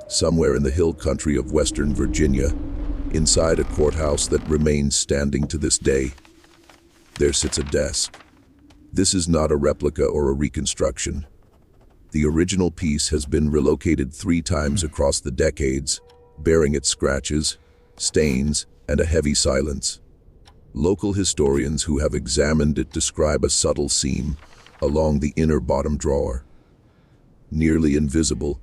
somewhere in the hill country of Western Virginia, inside a courthouse that remains standing to this day, there sits a desk. This is not a replica or a reconstruction. The original piece has been relocated 3 times across the decades, bearing its scratches, stains, and a heavy silence. Local historians who have examined it describe a subtle seam along the inner bottom drawer, nearly invisible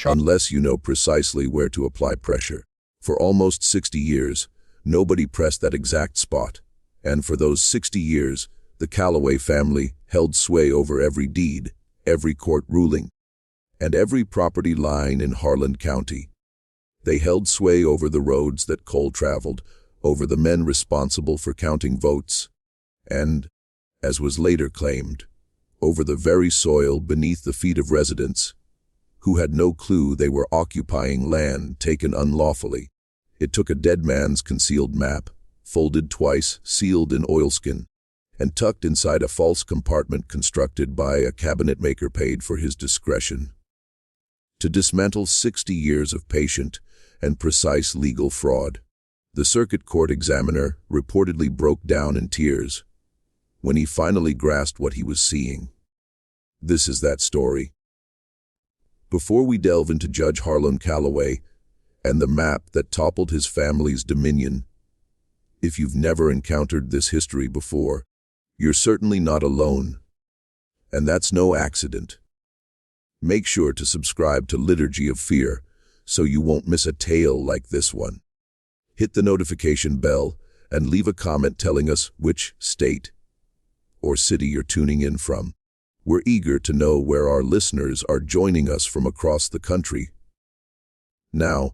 unless you know precisely where to apply pressure. For almost 60 years, nobody pressed that exact spot, and for those 60 years, the Calloway family held sway over every deed, every court ruling, and every property line in Harlan County. They held sway over the roads that Cole traveled, over the men responsible for counting votes, and, as was later claimed, over the very soil beneath the feet of residents who had no clue they were occupying land taken unlawfully. It took a dead man's concealed map, folded twice, sealed in oilskin, and tucked inside a false compartment constructed by a cabinet maker paid for his discretion, to dismantle 60 years of patient and precise legal fraud. The circuit court examiner reportedly broke down in tears when he finally grasped what he was seeing. This is that story. Before we delve into Judge Harlan Calloway and the map that toppled his family's dominion, if you've never encountered this history before, you're certainly not alone. And that's no accident. Make sure to subscribe to Liturgy of Fear so you won't miss a tale like this one. Hit the notification bell and leave a comment telling us which state or city you're tuning in from. We're eager to know where our listeners are joining us from across the country. Now,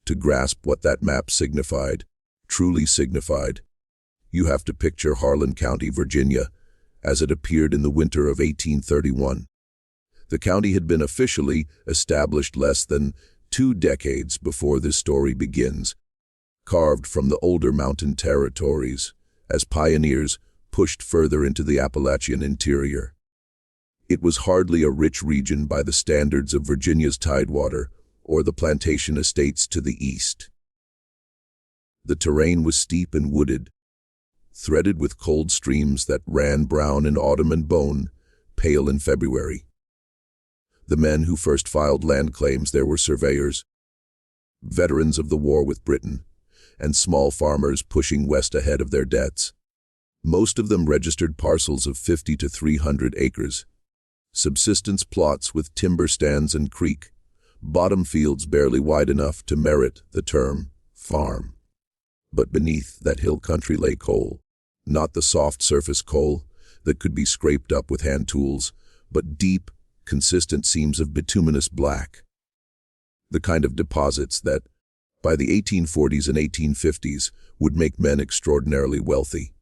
to grasp what that map signified, truly signified, you have to picture Harlan County, Virginia, as it appeared in the winter of 1831. The county had been officially established less than 2 decades before this story begins, carved from the older mountain territories as pioneers pushed further into the Appalachian interior. It was hardly a rich region by the standards of Virginia's tidewater or the plantation estates to the east. The terrain was steep and wooded, threaded with cold streams that ran brown in autumn and bone pale in February. The men who first filed land claims there were surveyors, veterans of the war with Britain, and small farmers pushing west ahead of their debts. Most of them registered parcels of 50 to 300 acres, subsistence plots with timber stands and creek, bottom fields barely wide enough to merit the term farm. But beneath that hill country lay coal, not the soft surface coal that could be scraped up with hand tools, but deep, consistent seams of bituminous black. The kind of deposits that, by the 1840s and 1850s, would make men extraordinarily wealthy.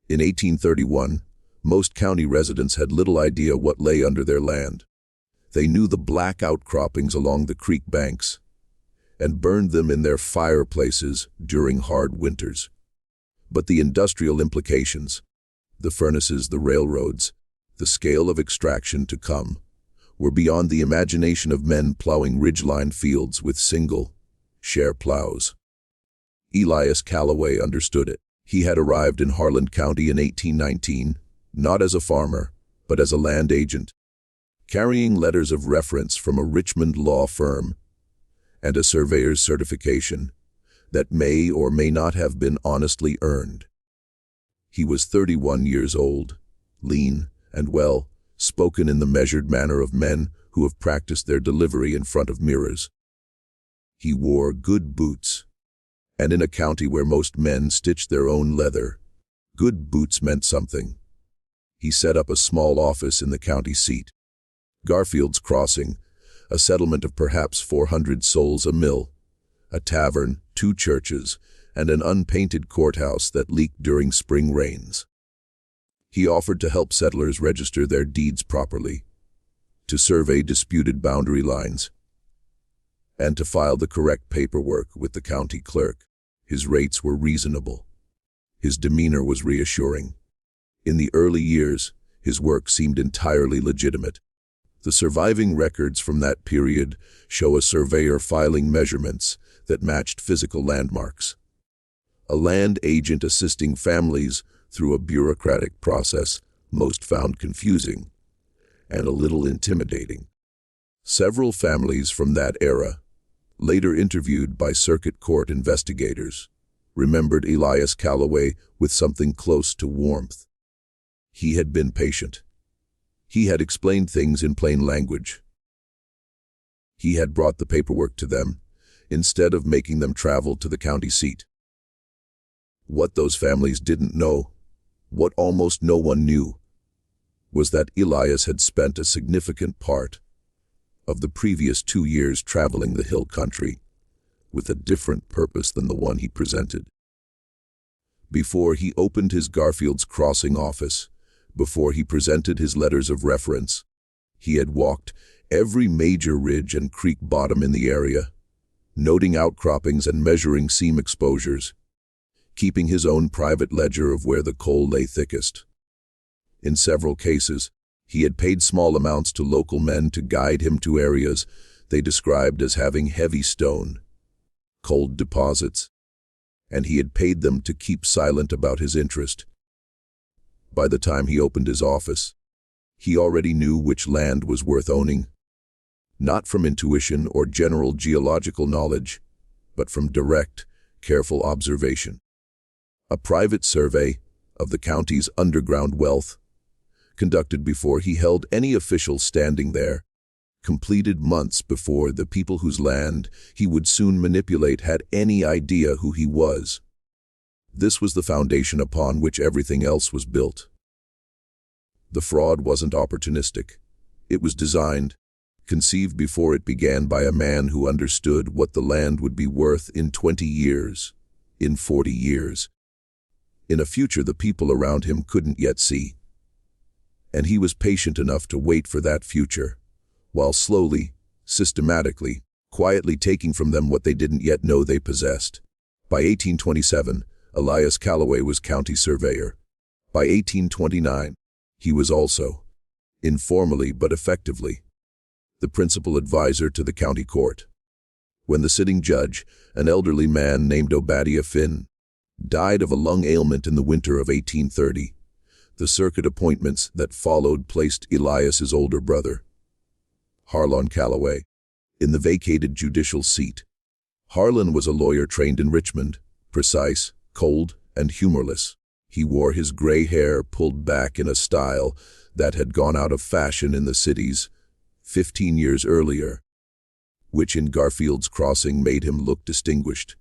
In 1831, most county residents had little idea what lay under their land. They knew the black outcroppings along the creek banks and burned them in their fireplaces during hard winters. But the industrial implications, the furnaces, the railroads, the scale of extraction to come, were beyond the imagination of men plowing ridge-lined fields with single-share plows. Elias Calloway understood it. He had arrived in Harlan County in 1819, not as a farmer, but as a land agent, carrying letters of reference from a Richmond law firm and a surveyor's certification that may or may not have been honestly earned. He was 31 years old, lean and well, spoken in the measured manner of men who have practiced their delivery in front of mirrors. He wore good boots, and in a county where most men stitched their own leather, good boots meant something. He set up a small office in the county seat, Garfield's Crossing, a settlement of perhaps 400 souls, a mill, a tavern, 2 churches, and an unpainted courthouse that leaked during spring rains. He offered to help settlers register their deeds properly, to survey disputed boundary lines, and to file the correct paperwork with the county clerk. His rates were reasonable. His demeanor was reassuring. In the early years, his work seemed entirely legitimate. The surviving records from that period show a surveyor filing measurements that matched physical landmarks, a land agent assisting families through a bureaucratic process most found confusing and a little intimidating. Several families from that era, later interviewed by circuit court investigators, remembered Elias Calloway with something close to warmth. He had been patient. He had explained things in plain language. He had brought the paperwork to them, instead of making them travel to the county seat. What those families didn't know, what almost no one knew, was that Elias had spent a significant part of the previous 2 years traveling the hill country with a different purpose than the one he presented. Before he opened his Garfield's Crossing office, before he presented his letters of reference, he had walked every major ridge and creek bottom in the area, noting outcroppings and measuring seam exposures, keeping his own private ledger of where the coal lay thickest. In several cases, he had paid small amounts to local men to guide him to areas they described as having heavy stone, cold deposits, and he had paid them to keep silent about his interest. By the time he opened his office, he already knew which land was worth owning, not from intuition or general geological knowledge, but from direct, careful observation. A private survey of the county's underground wealth, conducted before he held any official standing there, completed months before the people whose land he would soon manipulate had any idea who he was. This was the foundation upon which everything else was built. The fraud wasn't opportunistic. It was designed, conceived before it began by a man who understood what the land would be worth in 20 years, in 40 years, in a future the people around him couldn't yet see. And he was patient enough to wait for that future, while slowly, systematically, quietly taking from them what they didn't yet know they possessed. By 1827, Elias Calloway was county surveyor. By 1829, he was also, informally but effectively, the principal advisor to the county court. When the sitting judge, an elderly man named Obadiah Finn, died of a lung ailment in the winter of 1830, the circuit appointments that followed placed Elias's older brother, Harlan Calloway, in the vacated judicial seat. Harlan was a lawyer trained in Richmond, precise, cold, and humorless. He wore his gray hair pulled back in a style that had gone out of fashion in the cities 15 years earlier, which in Garfield's Crossing made him look distinguished.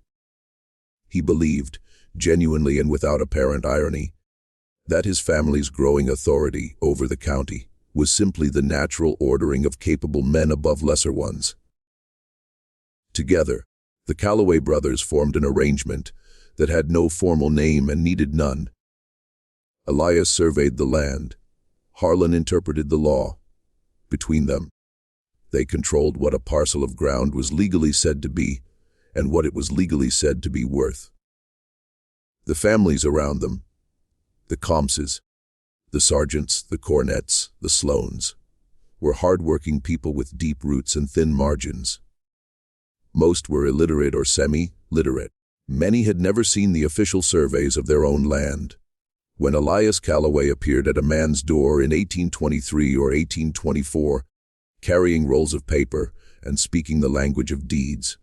He believed, genuinely and without apparent irony, that his family's growing authority over the county was simply the natural ordering of capable men above lesser ones. Together, the Calloway brothers formed an arrangement that had no formal name and needed none. Elias surveyed the land. Harlan interpreted the law. Between them, they controlled what a parcel of ground was legally said to be and what it was legally said to be worth. The families around them, the Comses, the Sargents, the Cornets, the Sloans, were hard-working people with deep roots and thin margins. Most were illiterate or semi-literate. Many had never seen the official surveys of their own land. When Elias Calloway appeared at a man's door in 1823 or 1824, carrying rolls of paper and speaking the language of deeds,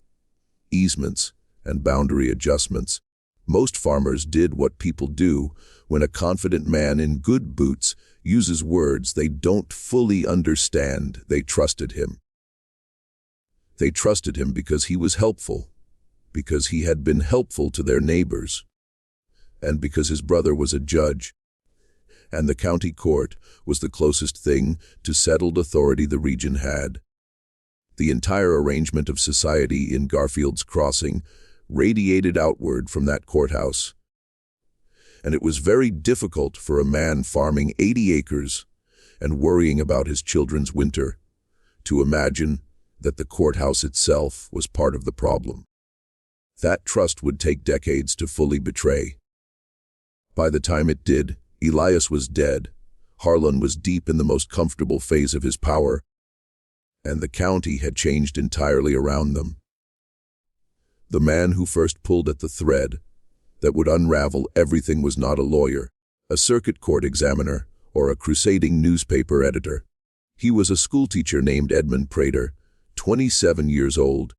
easements, and boundary adjustments, most farmers did what people do when a confident man in good boots uses words they don't fully understand. They trusted him. They trusted him because he was helpful, because he had been helpful to their neighbors, and because his brother was a judge, and the county court was the closest thing to settled authority the region had. The entire arrangement of society in Garfield's Crossing radiated outward from that courthouse, and it was very difficult for a man farming 80 acres and worrying about his children's winter to imagine that the courthouse itself was part of the problem. That trust would take decades to fully betray. By the time it did, Elias was dead. Harlan was deep in the most comfortable phase of his power, and the county had changed entirely around them. The man who first pulled at the thread that would unravel everything was not a lawyer, a circuit court examiner, or a crusading newspaper editor. He was a schoolteacher named Edmund Prater, 27 years old,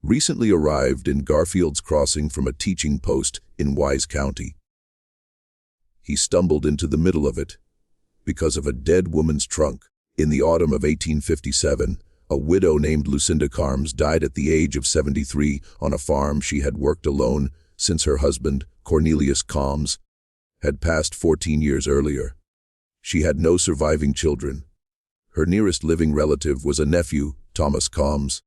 recently arrived in Garfield's Crossing from a teaching post in Wise County. He stumbled into the middle of it because of a dead woman's trunk. In the autumn of 1857, a widow named Lucinda Carms died at the age of 73 on a farm she had worked alone since her husband, Cornelius Carms, had passed 14 years earlier. She had no surviving children. Her nearest living relative was a nephew, Thomas Carms,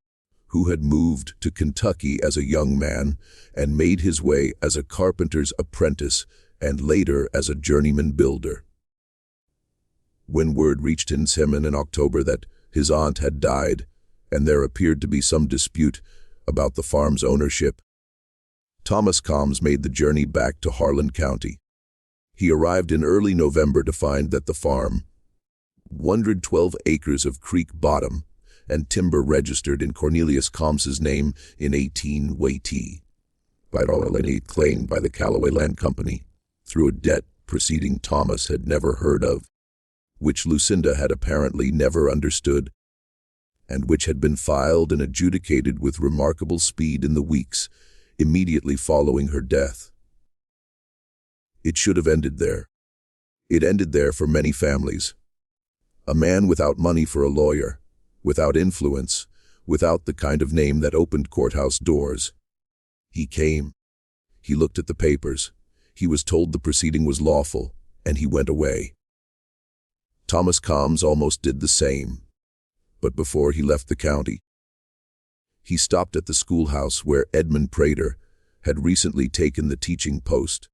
who had moved to Kentucky as a young man and made his way as a carpenter's apprentice and later as a journeyman builder. When word reached Insemin in October that his aunt had died, and there appeared to be some dispute about the farm's ownership, Thomas Carms made the journey back to Harlan County. He arrived in early November to find that the farm, 112 acres of creek bottom and timber registered in Cornelius Carms's name in 1880, claimed by the Callaway Land Company through a debt proceeding Thomas had never heard of, which Lucinda had apparently never understood, and which had been filed and adjudicated with remarkable speed in the weeks immediately following her death. It should have ended there. It ended there for many families. A man without money for a lawyer, without influence, without the kind of name that opened courthouse doors. He came. He looked at the papers. He was told the proceeding was lawful, and he went away. Thomas Carms almost did the same, but before he left the county, he stopped at the schoolhouse where Edmund Prater had recently taken the teaching post,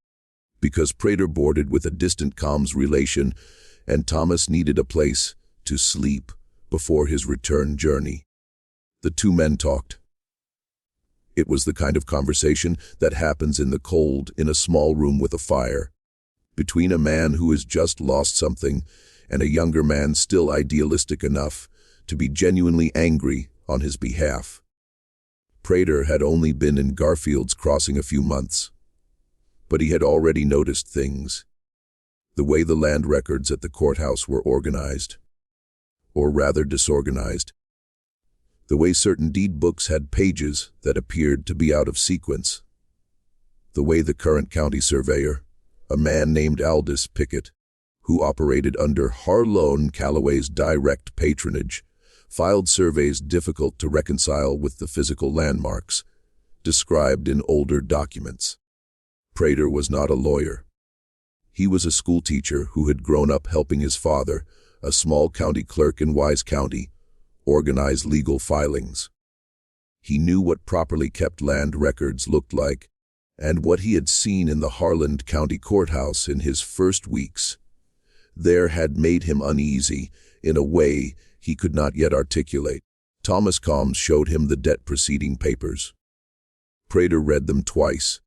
because Prater boarded with a distant Carms relation and Thomas needed a place to sleep before his return journey. The two men talked. It was the kind of conversation that happens in the cold in a small room with a fire, between a man who has just lost something and a younger man still idealistic enough to be genuinely angry on his behalf. Prater had only been in Garfield's Crossing a few months, but he had already noticed things. The way the land records at the courthouse were organized, or rather disorganized. The way certain deed books had pages that appeared to be out of sequence. The way the current county surveyor, a man named Aldous Pickett, who operated under Harlan Callaway's direct patronage, filed surveys difficult to reconcile with the physical landmarks described in older documents. Prater was not a lawyer. He was a schoolteacher who had grown up helping his father, a small county clerk in Wise County, organize legal filings. He knew what properly kept land records looked like, and what he had seen in the Harlan County Courthouse in his first weeks there had made him uneasy in a way he could not yet articulate. Thomas Carms showed him the debt proceeding papers. Prater read them twice.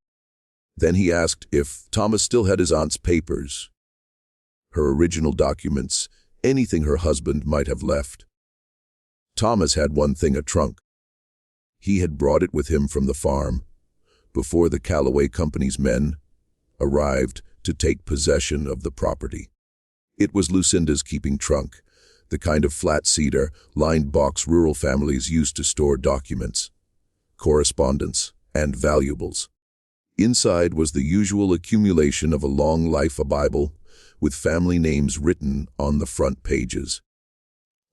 Then he asked if Thomas still had his aunt's papers, her original documents, anything her husband might have left. Thomas had one thing, a trunk. He had brought it with him from the farm before the Callaway Company's men arrived to take possession of the property. It was Lucinda's keeping trunk, the kind of flat cedar, lined box rural families used to store documents, correspondence, and valuables. Inside was the usual accumulation of a long life, a Bible, with family names written on the front pages.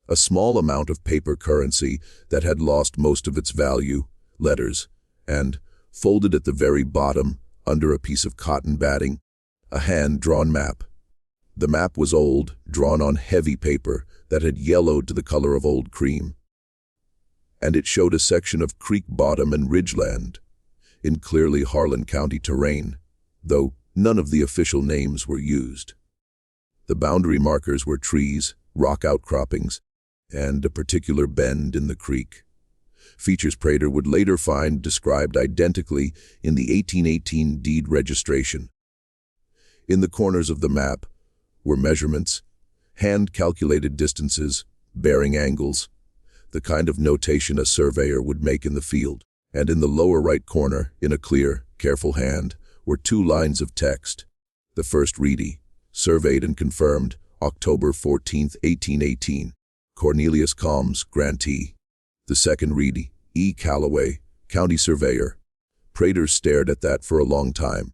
A small amount of paper currency that had lost most of its value, letters, and, folded at the very bottom, under a piece of cotton batting, a hand-drawn map. The map was old, drawn on heavy paper that had yellowed to the color of old cream. And it showed a section of creek bottom and ridgeland, in clearly Harlan County terrain, though none of the official names were used. The boundary markers were trees, rock outcroppings, and a particular bend in the creek. Features Prater would later find described identically in the 1818 deed registration. In the corners of the map were measurements, hand-calculated distances, bearing angles, the kind of notation a surveyor would make in the field. And in the lower right corner, in a clear, careful hand, were 2 lines of text. The first read, surveyed and confirmed, October 14, 1818. Cornelius Combs, grantee. The second read, E. Calloway, county surveyor. Prater stared at that for a long time.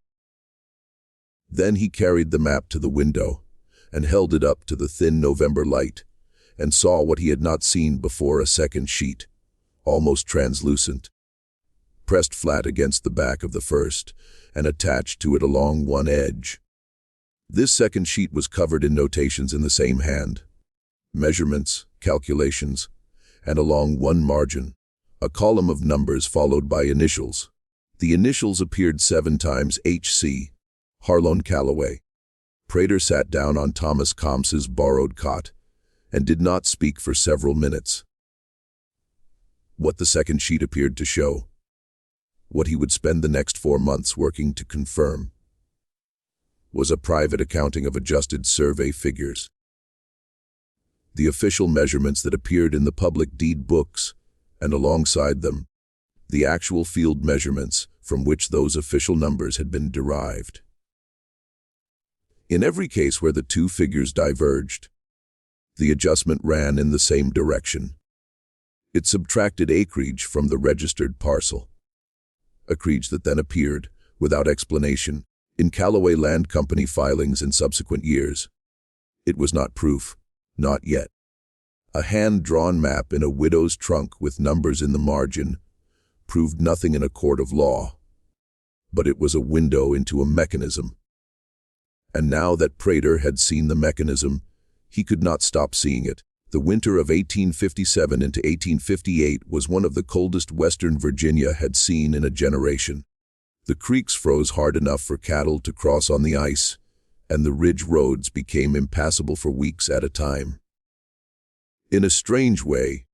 Then he carried the map to the window and held it up to the thin November light and saw what he had not seen before: a second sheet, almost translucent, pressed flat against the back of the first and attached to it along one edge. This second sheet was covered in notations in the same hand, measurements, calculations, and along one margin, a column of numbers followed by initials. The initials appeared 7 times: H.C. Harloan Calloway. Prater sat down on Thomas Combs's borrowed cot and did not speak for several minutes. What the second sheet appeared to show, what he would spend the next 4 months working to confirm, was a private accounting of adjusted survey figures. The official measurements that appeared in the public deed books, and alongside them, the actual field measurements from which those official numbers had been derived. In every case where the 2 figures diverged, the adjustment ran in the same direction. It subtracted acreage from the registered parcel, acreage that then appeared, without explanation, in Calloway Land Company filings in subsequent years. It was not proof, not yet. A hand-drawn map in a widow's trunk with numbers in the margin proved nothing in a court of law, but it was a window into a mechanism. And now that Prater had seen the mechanism, he could not stop seeing it. The winter of 1857 into 1858 was one of the coldest Western Virginia had seen in a generation. The creeks froze hard enough for cattle to cross on the ice, and the ridge roads became impassable for weeks at a time. In a strange way,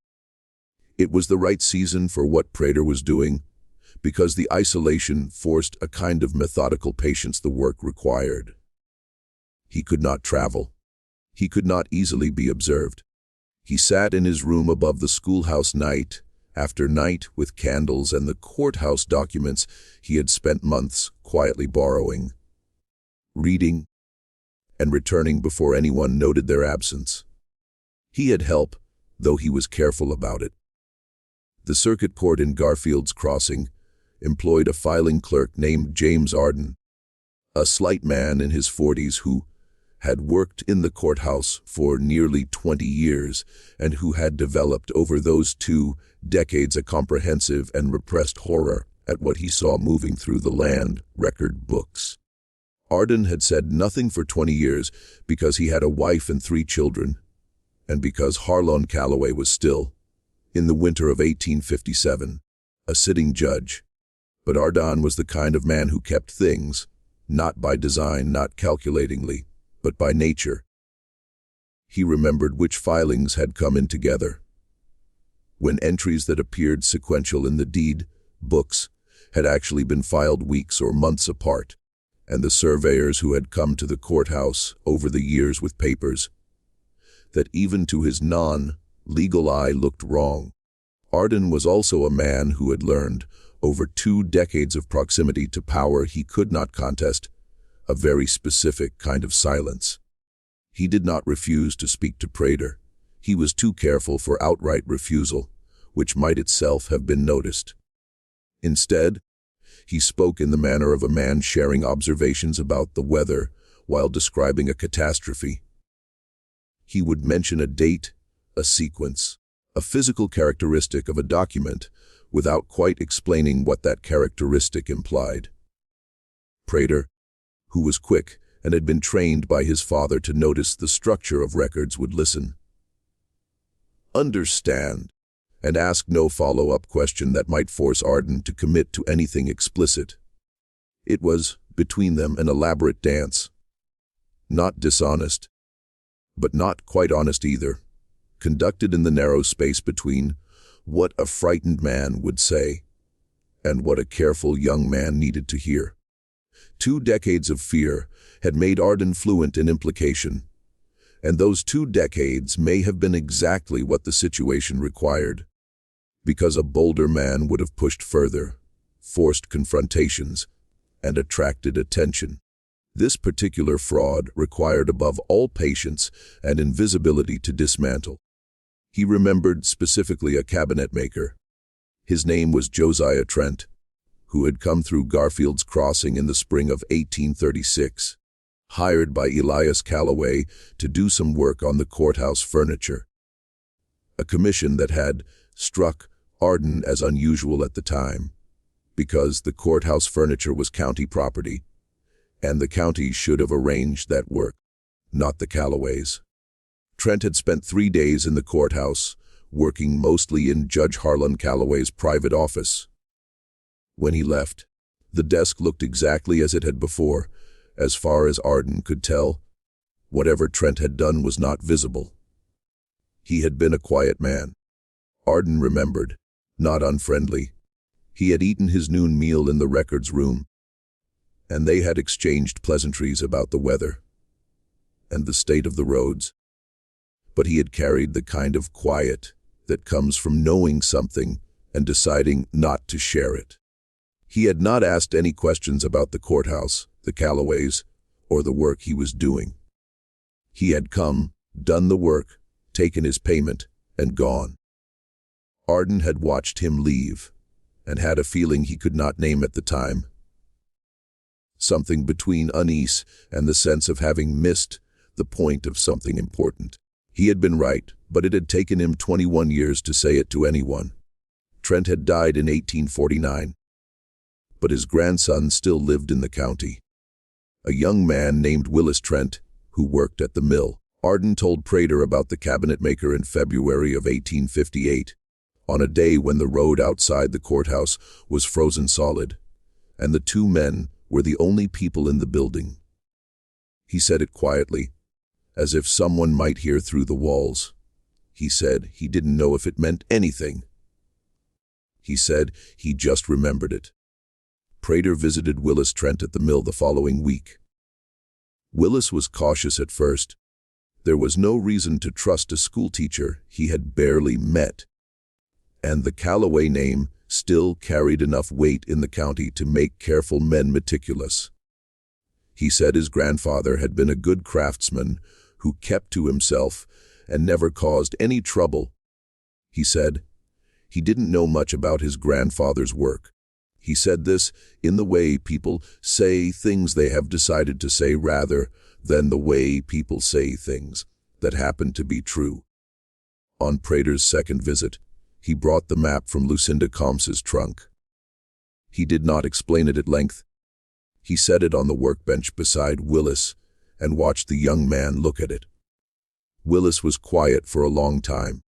it was the right season for what Prater was doing, because the isolation forced a kind of methodical patience the work required. He could not travel. He could not easily be observed. He sat in his room above the schoolhouse night after night with candles and the courthouse documents he had spent months quietly borrowing, reading, and returning before anyone noted their absence. He had help, though he was careful about it. The circuit court in Garfield's Crossing employed a filing clerk named James Arden, a slight man in his 40s who had worked in the courthouse for nearly 20 years and who had developed over those 2 decades a comprehensive and repressed horror at what he saw moving through the land record books. Arden had said nothing for 20 years because he had a wife and 3 children, and because Harloan Calloway was still, in the winter of 1857, a sitting judge. But Arden was the kind of man who kept things, not by design, not calculatingly, but by nature. He remembered which filings had come in together, when entries that appeared sequential in the deed books had actually been filed weeks or months apart, and the surveyors who had come to the courthouse over the years with papers that even to his non-legal eye looked wrong. Arden was also a man who had learned, over 2 decades of proximity to power he could not contest, a very specific kind of silence. He did not refuse to speak to Prater. He was too careful for outright refusal, which might itself have been noticed. Instead, he spoke in the manner of a man sharing observations about the weather while describing a catastrophe. He would mention a date, a sequence, a physical characteristic of a document, without quite explaining what that characteristic implied. Prater, who was quick and had been trained by his father to notice the structure of records, would listen, understand, and ask no follow-up question that might force Arden to commit to anything explicit. It was, between them, an elaborate dance. Not dishonest, but not quite honest either, conducted in the narrow space between what a frightened man would say and what a careful young man needed to hear. 2 decades of fear had made Arden fluent in implication, And those 2 decades may have been exactly what the situation required, because a bolder man would have pushed further, forced confrontations, and attracted attention. This particular fraud required above all patience and invisibility to dismantle. He remembered specifically a cabinet maker. His name was Josiah Trent, who had come through Garfield's Crossing in the spring of 1836, hired by Elias Calloway to do some work on the courthouse furniture. A commission that had struck Arden as unusual at the time, because the courthouse furniture was county property, and the county should have arranged that work, not the Calloways. Trent had spent 3 days in the courthouse, working mostly in Judge Harlan Calloway's private office. When he left, the desk looked exactly as it had before. As far as Arden could tell, whatever Trent had done was not visible. He had been a quiet man. Arden remembered, not unfriendly. He had eaten his noon meal in the records room, and they had exchanged pleasantries about the weather and the state of the roads. But he had carried the kind of quiet that comes from knowing something and deciding not to share it. He had not asked any questions about the courthouse, the Calloways, or the work he was doing. He had come, done the work, taken his payment, and gone. Arden had watched him leave, and had a feeling he could not name at the time. Something between unease and the sense of having missed the point of something important. He had been right, but it had taken him 21 years to say it to anyone. Trent had died in 1849, but his grandson still lived in the county. A young man named Willis Trent, who worked at the mill. Arden told Prater about the cabinet maker in February of 1858, on a day when the road outside the courthouse was frozen solid, and the 2 men were the only people in the building. He said it quietly, as if someone might hear through the walls. He said he didn't know if it meant anything. He said he just remembered it. Prater visited Willis Trent at the mill the following week. Willis was cautious at first. There was no reason to trust a schoolteacher he had barely met, and the Calloway name still carried enough weight in the county to make careful men meticulous. He said his grandfather had been a good craftsman who kept to himself and never caused any trouble. He said he didn't know much about his grandfather's work. He said this in the way people say things they have decided to say rather than the way people say things that happen to be true. On Prater's second visit, he brought the map from Lucinda Combs's trunk. He did not explain it at length. He set it on the workbench beside Willis and watched the young man look at it. Willis was quiet for a long time.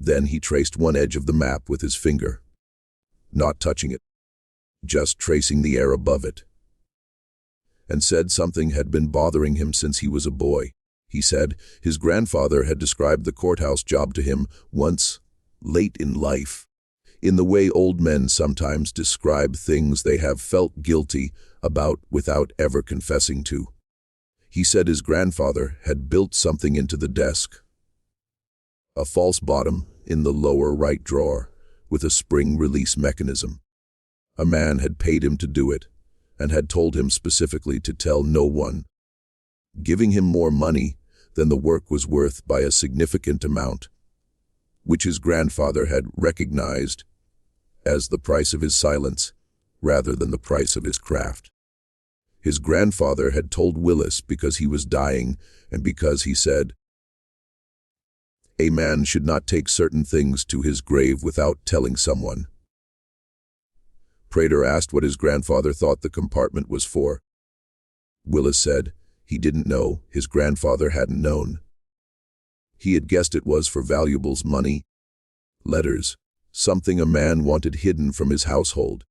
Then he traced one edge of the map with his finger, not touching it, just tracing the air above it, and said something had been bothering him since he was a boy. He said his grandfather had described the courthouse job to him once, late in life, in the way old men sometimes describe things they have felt guilty about without ever confessing to. He said his grandfather had built something into the desk, a false bottom in the lower right drawer with a spring release mechanism. A man had paid him to do it and had told him specifically to tell no one, giving him more money than the work was worth by a significant amount, which his grandfather had recognized as the price of his silence rather than the price of his craft. His grandfather had told Willis because he was dying and because he said, "A man should not take certain things to his grave without telling someone." Prater asked what his grandfather thought the compartment was for. Willis said he didn't know, his grandfather hadn't known. He had guessed it was for valuables, money, letters, something a man wanted hidden from his household.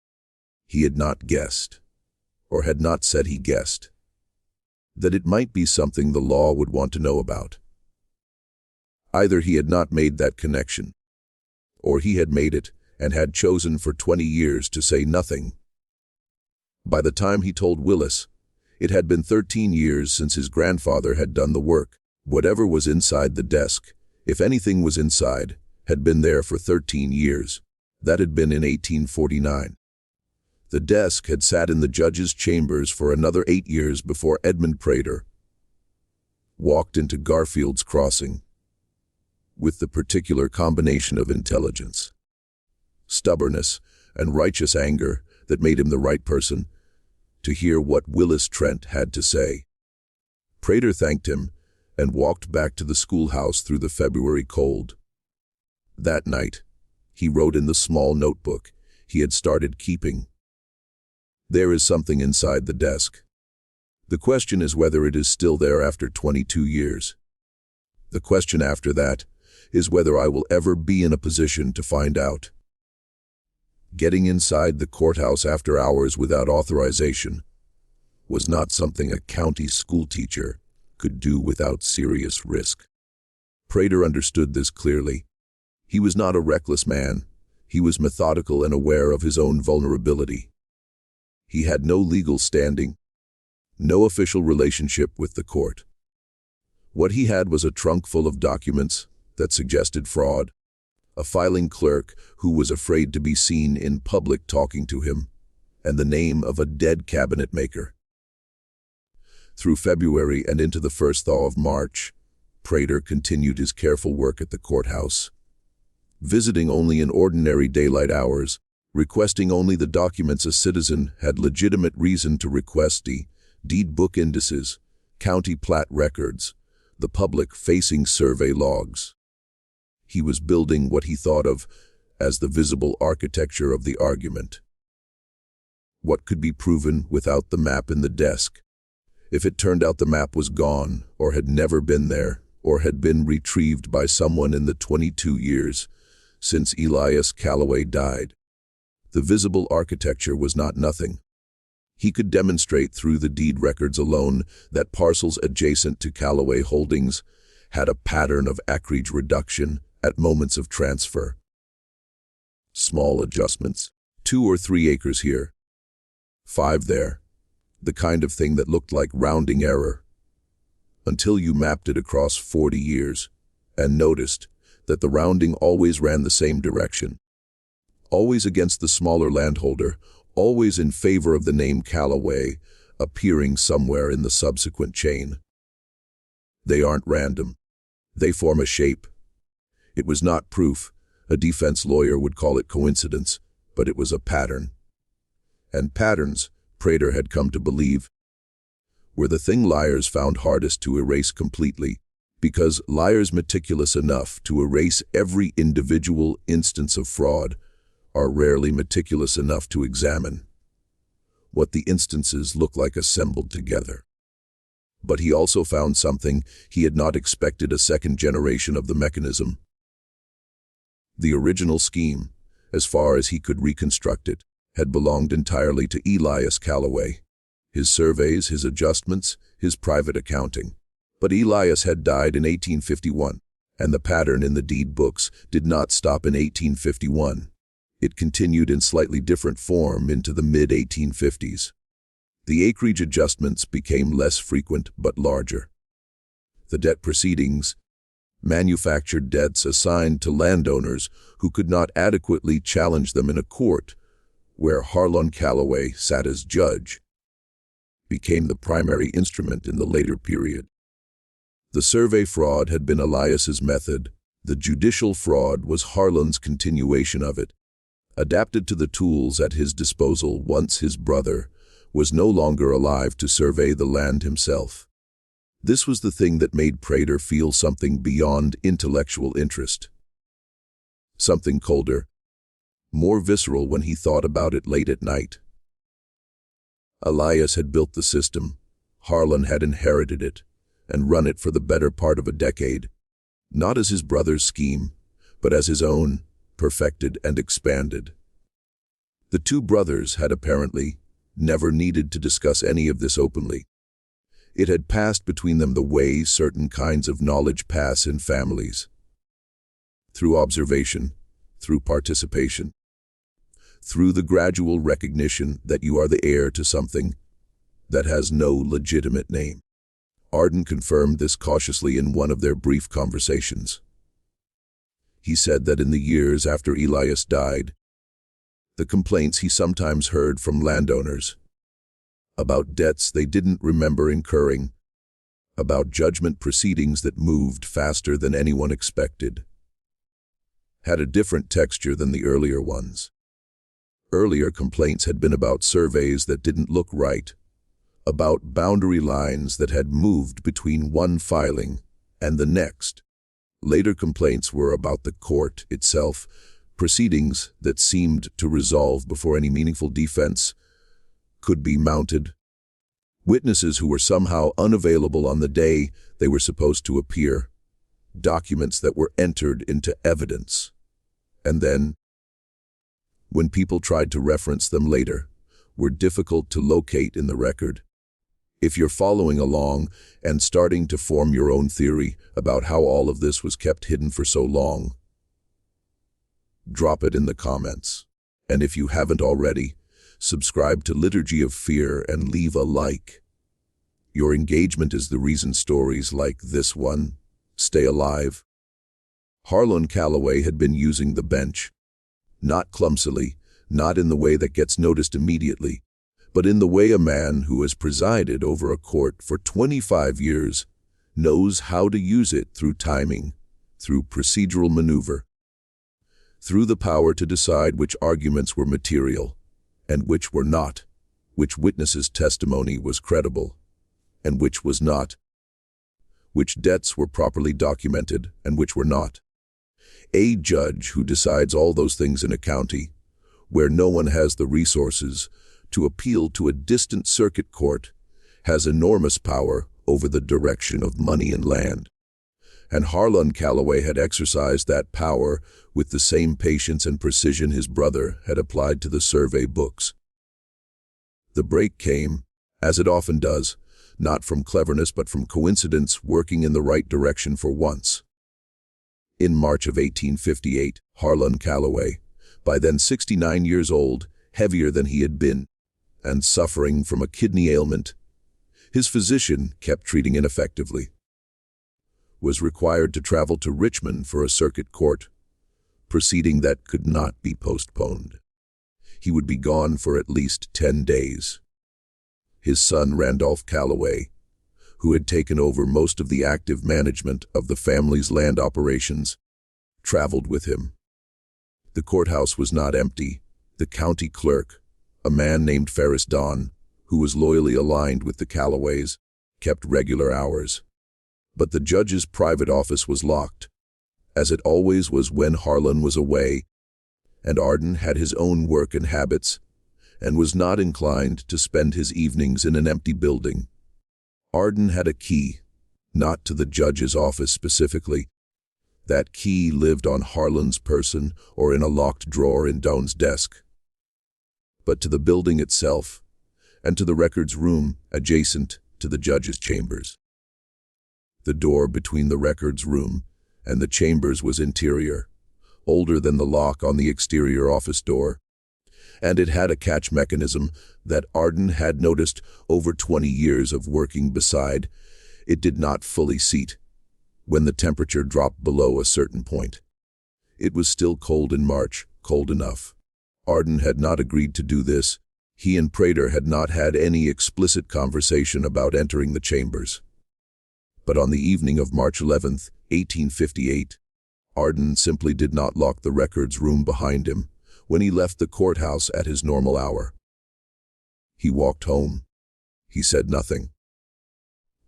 He had not guessed, or had not said he guessed, that it might be something the law would want to know about. Either he had not made that connection, or he had made it and had chosen for 20 years to say nothing. By the time he told Willis, it had been 13 years since his grandfather had done the work. Whatever was inside the desk, if anything was inside, had been there for 13 years. That had been in 1849. The desk had sat in the judge's chambers for another 8 years before Edmund Prater walked into Garfield's Crossing with the particular combination of intelligence, stubbornness, and righteous anger that made him the right person to hear what Willis Trent had to say. Prater thanked him and walked back to the schoolhouse through the February cold. That night, he wrote in the small notebook he had started keeping, "There is something inside the desk. The question is whether it is still there after 22 years. The question after that is whether I will ever be in a position to find out." Getting inside the courthouse after hours without authorization was not something a county schoolteacher could do without serious risk. Prater understood this clearly. He was not a reckless man. He was methodical and aware of his own vulnerability. He had no legal standing, no official relationship with the court. What he had was a trunk full of documents that suggested fraud, a filing clerk who was afraid to be seen in public talking to him, and the name of a dead cabinet maker. Through February and into the first thaw of March, Prater continued his careful work at the courthouse, visiting only in ordinary daylight hours, requesting only the documents a citizen had legitimate reason to request: deed book indices, county plat records, the public-facing survey logs. He was building what he thought of as the visible architecture of the argument. What could be proven without the map in the desk? If it turned out the map was gone, or had never been there, or had been retrieved by someone in the 22 years since Elias Callaway died, the visible architecture was not nothing. He could demonstrate through the deed records alone that parcels adjacent to Callaway Holdings had a pattern of acreage reduction at moments of transfer. Small adjustments, 2 or 3 acres here, 5 there, the kind of thing that looked like rounding error, until you mapped it across 40 years and noticed that the rounding always ran the same direction, always against the smaller landholder, always in favor of the name Callaway appearing somewhere in the subsequent chain. They aren't random. They form a shape. It was not proof. A defense lawyer would call it coincidence, but it was a pattern. And patterns, Prater had come to believe, were the thing liars found hardest to erase completely, because liars meticulous enough to erase every individual instance of fraud are rarely meticulous enough to examine what the instances look like assembled together. But he also found something he had not expected: a second generation of the mechanism. The original scheme, as far as he could reconstruct it, had belonged entirely to Elias Callaway. His surveys, his adjustments, his private accounting. But Elias had died in 1851, and the pattern in the deed books did not stop in 1851. It continued in slightly different form into the mid-1850s. The acreage adjustments became less frequent but larger. The debt proceedings, manufactured debts assigned to landowners who could not adequately challenge them in a court, where Harlan Callaway sat as judge, became the primary instrument in the later period. The survey fraud had been Elias's method. The judicial fraud was Harlan's continuation of it, adapted to the tools at his disposal once his brother was no longer alive to survey the land himself. This was the thing that made Prater feel something beyond intellectual interest. Something colder, more visceral when he thought about it late at night. Elias had built the system. Harlan had inherited it and run it for the better part of a decade, not as his brother's scheme, but as his own, perfected and expanded. The two brothers had apparently never needed to discuss any of this openly. It had passed between them the way certain kinds of knowledge pass in families. Through observation, through participation, through the gradual recognition that you are the heir to something that has no legitimate name. Arden confirmed this cautiously in one of their brief conversations. He said that in the years after Elias died, the complaints he sometimes heard from landowners about debts they didn't remember incurring, about judgment proceedings that moved faster than anyone expected, had a different texture than the earlier ones. Earlier complaints had been about surveys that didn't look right, about boundary lines that had moved between one filing and the next. Later complaints were about the court itself, proceedings that seemed to resolve before any meaningful defense could be mounted, witnesses who were somehow unavailable on the day they were supposed to appear, documents that were entered into evidence, and then, when people tried to reference them later, were difficult to locate in the record. If you're following along and starting to form your own theory about how all of this was kept hidden for so long, drop it in the comments. And if you haven't already, subscribe to Liturgy of Fear and leave a like. Your engagement is the reason stories like this one stay alive. Harlan Calloway had been using the bench, not clumsily, not in the way that gets noticed immediately, but in the way a man who has presided over a court for 25 years knows how to use it through timing, through procedural maneuver, through the power to decide which arguments were material and which were not, which witnesses' testimony was credible and which was not, which debts were properly documented and which were not. A judge who decides all those things in a county where no one has the resources to appeal to a distant circuit court has enormous power over the direction of money and land. And Harlan Calloway had exercised that power with the same patience and precision his brother had applied to the survey books. The break came, as it often does, not from cleverness but from coincidence working in the right direction for once. In March of 1858, Harlan Calloway, by then 69 years old, heavier than he had been, and suffering from a kidney ailment his physician kept treating ineffectively, was required to travel to Richmond for a circuit court proceeding that could not be postponed. He would be gone for at least 10 days. His son, Randolph Calloway, who had taken over most of the active management of the family's land operations, traveled with him. The courthouse was not empty. The county clerk, a man named Ferris Don, who was loyally aligned with the Calloways, kept regular hours. But the judge's private office was locked, as it always was when Harlan was away, and Arden had his own work and habits, and was not inclined to spend his evenings in an empty building. Arden had a key, not to the judge's office specifically. That key lived on Harlan's person or in a locked drawer in Don's desk, but to the building itself, and to the records room adjacent to the judge's chambers. The door between the records room and the chambers was interior, older than the lock on the exterior office door, and it had a catch mechanism that Arden had noticed over 20 years of working beside. It did not fully seat when the temperature dropped below a certain point. It was still cold in March, cold enough. Arden had not agreed to do this. He and Prater had not had any explicit conversation about entering the chambers. But on the evening of March 11th, 1858, Arden simply did not lock the records room behind him when he left the courthouse at his normal hour. He walked home. He said nothing.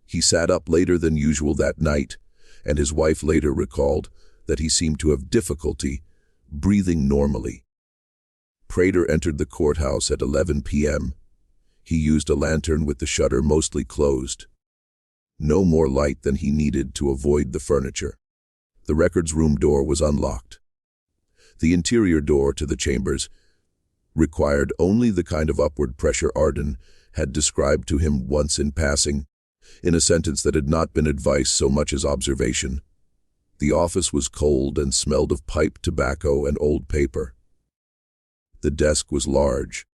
He sat up later than usual that night, and his wife later recalled that he seemed to have difficulty breathing normally. Prater entered the courthouse at 11 p.m. He used a lantern with the shutter mostly closed. No more light than he needed to avoid the furniture. The records room door was unlocked. The interior door to the chambers required only the kind of upward pressure Arden had described to him once in passing, in a sentence that had not been advice so much as observation. The office was cold and smelled of pipe tobacco and old paper. The desk was large,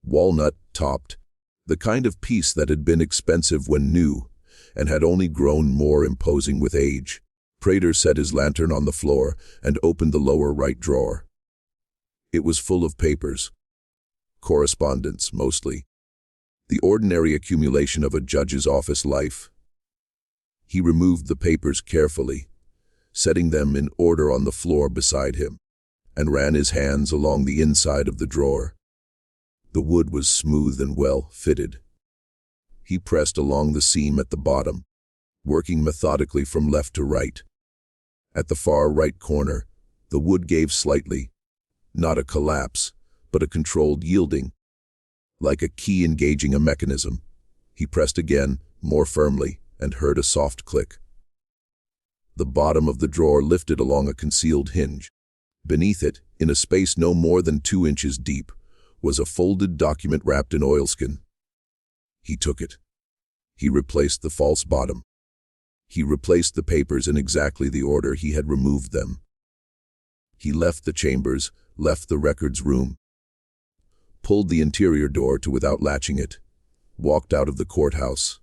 walnut-topped, the kind of piece that had been expensive when new, and had only grown more imposing with age. Prater set his lantern on the floor and opened the lower right drawer. It was full of papers. Correspondence, mostly. The ordinary accumulation of a judge's office life. He removed the papers carefully, setting them in order on the floor beside him, and ran his hands along the inside of the drawer. The wood was smooth and well fitted. He pressed along the seam at the bottom, working methodically from left to right. At the far right corner, the wood gave slightly, not a collapse, but a controlled yielding. Like a key engaging a mechanism, he pressed again, more firmly, and heard a soft click. The bottom of the drawer lifted along a concealed hinge. Beneath it, in a space no more than 2 inches deep, was a folded document wrapped in oilskin. He took it. He replaced the false bottom. He replaced the papers in exactly the order he had removed them. He left the chambers, left the records room, pulled the interior door to without latching it, walked out of the courthouse,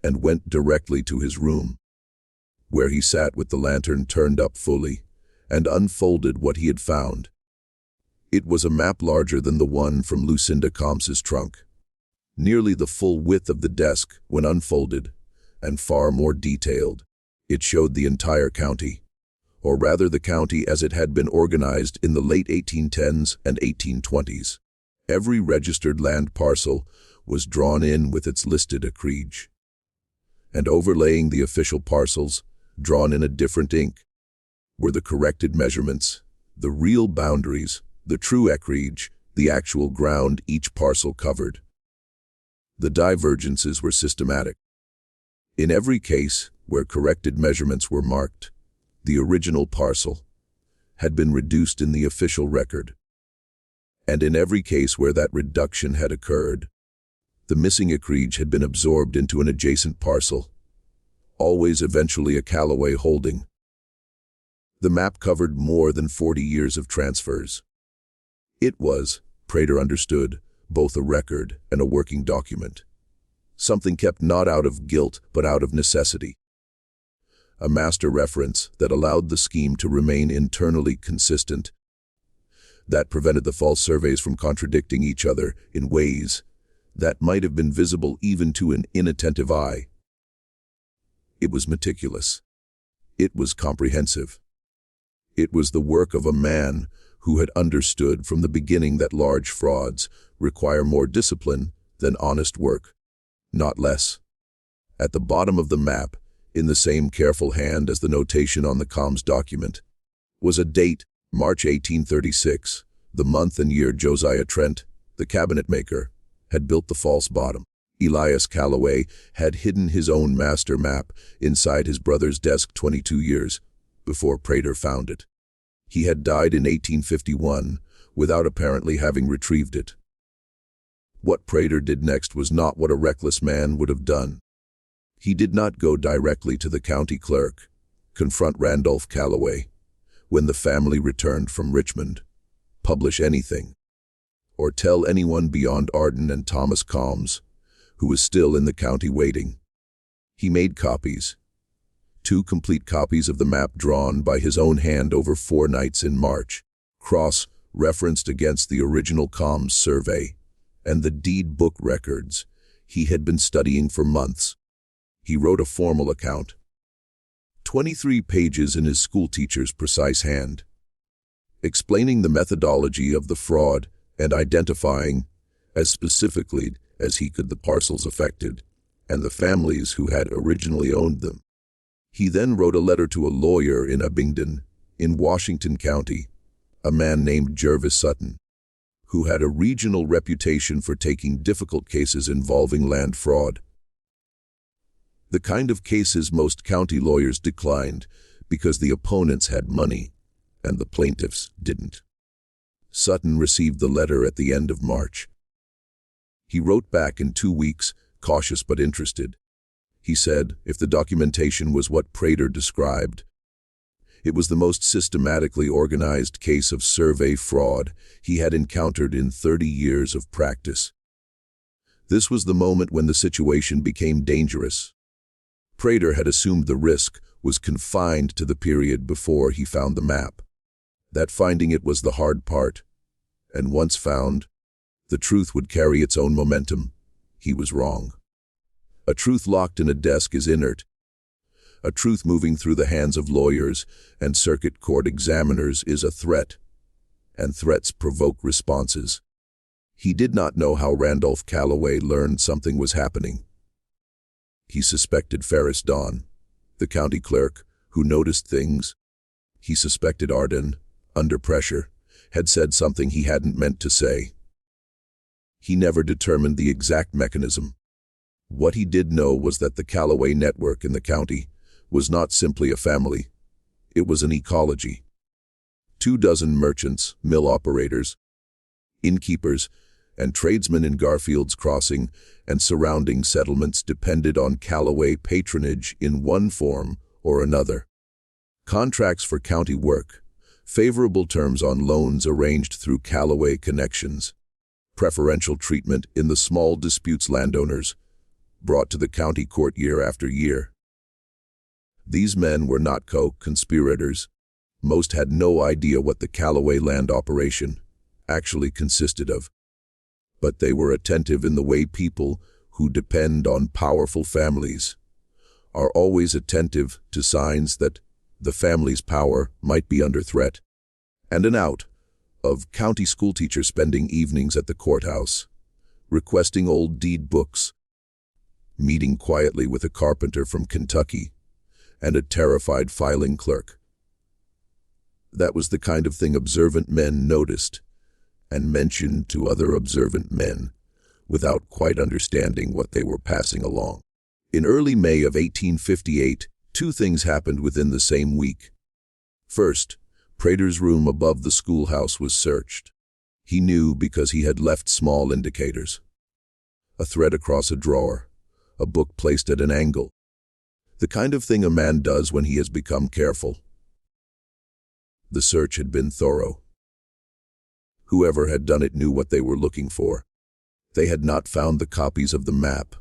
and went directly to his room, where he sat with the lantern turned up fully, and unfolded what he had found. It was a map larger than the one from Lucinda Combs's trunk, nearly the full width of the desk when unfolded, and far more detailed. It showed the entire county, or rather the county as it had been organized in the late 1810s and 1820s. Every registered land parcel was drawn in with its listed acreage, and overlaying the official parcels, drawn in a different ink, were the corrected measurements, the real boundaries, the true acreage, the actual ground each parcel covered. The divergences were systematic. In every case where corrected measurements were marked, the original parcel had been reduced in the official record. And in every case where that reduction had occurred, the missing acreage had been absorbed into an adjacent parcel, always eventually a Callaway holding. The map covered more than 40 years of transfers. It was, Prater understood, both a record and a working document. Something kept not out of guilt, but out of necessity. A master reference that allowed the scheme to remain internally consistent, that prevented the false surveys from contradicting each other in ways that might have been visible even to an inattentive eye. It was meticulous. It was comprehensive. It was the work of a man who had understood from the beginning that large frauds require more discipline than honest work, not less. At the bottom of the map, in the same careful hand as the notation on the Combs document, was a date, March 1836, the month and year Josiah Trent, the cabinet maker, had built the false bottom. Elias Callaway had hidden his own master map inside his brother's desk 22 years before Prater found it. He had died in 1851 without apparently having retrieved it. What Prater did next was not what a reckless man would have done. He did not go directly to the county clerk, confront Randolph Callaway when the family returned from Richmond, publish anything, or tell anyone beyond Arden and Thomas Combs, who was still in the county waiting. He made copies, 2 complete copies of the map drawn by his own hand over 4 nights in March, cross-referenced against the original Combs survey and the deed book records he had been studying for months. He wrote a formal account, 23 pages in his schoolteacher's precise hand, explaining the methodology of the fraud and identifying, as specifically as he could, the parcels affected and the families who had originally owned them. He then wrote a letter to a lawyer in Abingdon, in Washington County, a man named Jervis Sutton, who had a regional reputation for taking difficult cases involving land fraud. The kind of cases most county lawyers declined because the opponents had money and the plaintiffs didn't. Sutton received the letter at the end of March. He wrote back in 2 weeks, cautious but interested. He said, if the documentation was what Prater described, it was the most systematically organized case of survey fraud he had encountered in 30 years of practice. This was the moment when the situation became dangerous. Prater had assumed the risk was confined to the period before he found the map. That finding it was the hard part, and once found, the truth would carry its own momentum. He was wrong. A truth locked in a desk is inert. A truth moving through the hands of lawyers and circuit court examiners is a threat, and threats provoke responses. He did not know how Randolph Calloway learned something was happening. He suspected Ferris Dawn, the county clerk, who noticed things. He suspected Arden, under pressure, had said something he hadn't meant to say. He never determined the exact mechanism. What he did know was that the Calloway network in the county was not simply a family. It was an ecology. 24 merchants, mill operators, innkeepers, and tradesmen in Garfield's Crossing and surrounding settlements depended on Calloway patronage in one form or another. Contracts for county work, favorable terms on loans arranged through Calloway connections, preferential treatment in the small disputes landowners brought to the county court year after year. These men were not co-conspirators. Most had no idea what the Calloway land operation actually consisted of. But they were attentive in the way people who depend on powerful families are always attentive to signs that the family's power might be under threat. And an out of county schoolteacher spending evenings at the courthouse, requesting old deed books, meeting quietly with a carpenter from Kentucky, and a terrified filing clerk. That was the kind of thing observant men noticed and mentioned to other observant men without quite understanding what they were passing along. In early May of 1858, two things happened within the same week. First, Prater's room above the schoolhouse was searched. He knew because he had left small indicators. A thread across a drawer, a book placed at an angle. The kind of thing a man does when he has become careful. The search had been thorough. Whoever had done it knew what they were looking for. They had not found the copies of the map,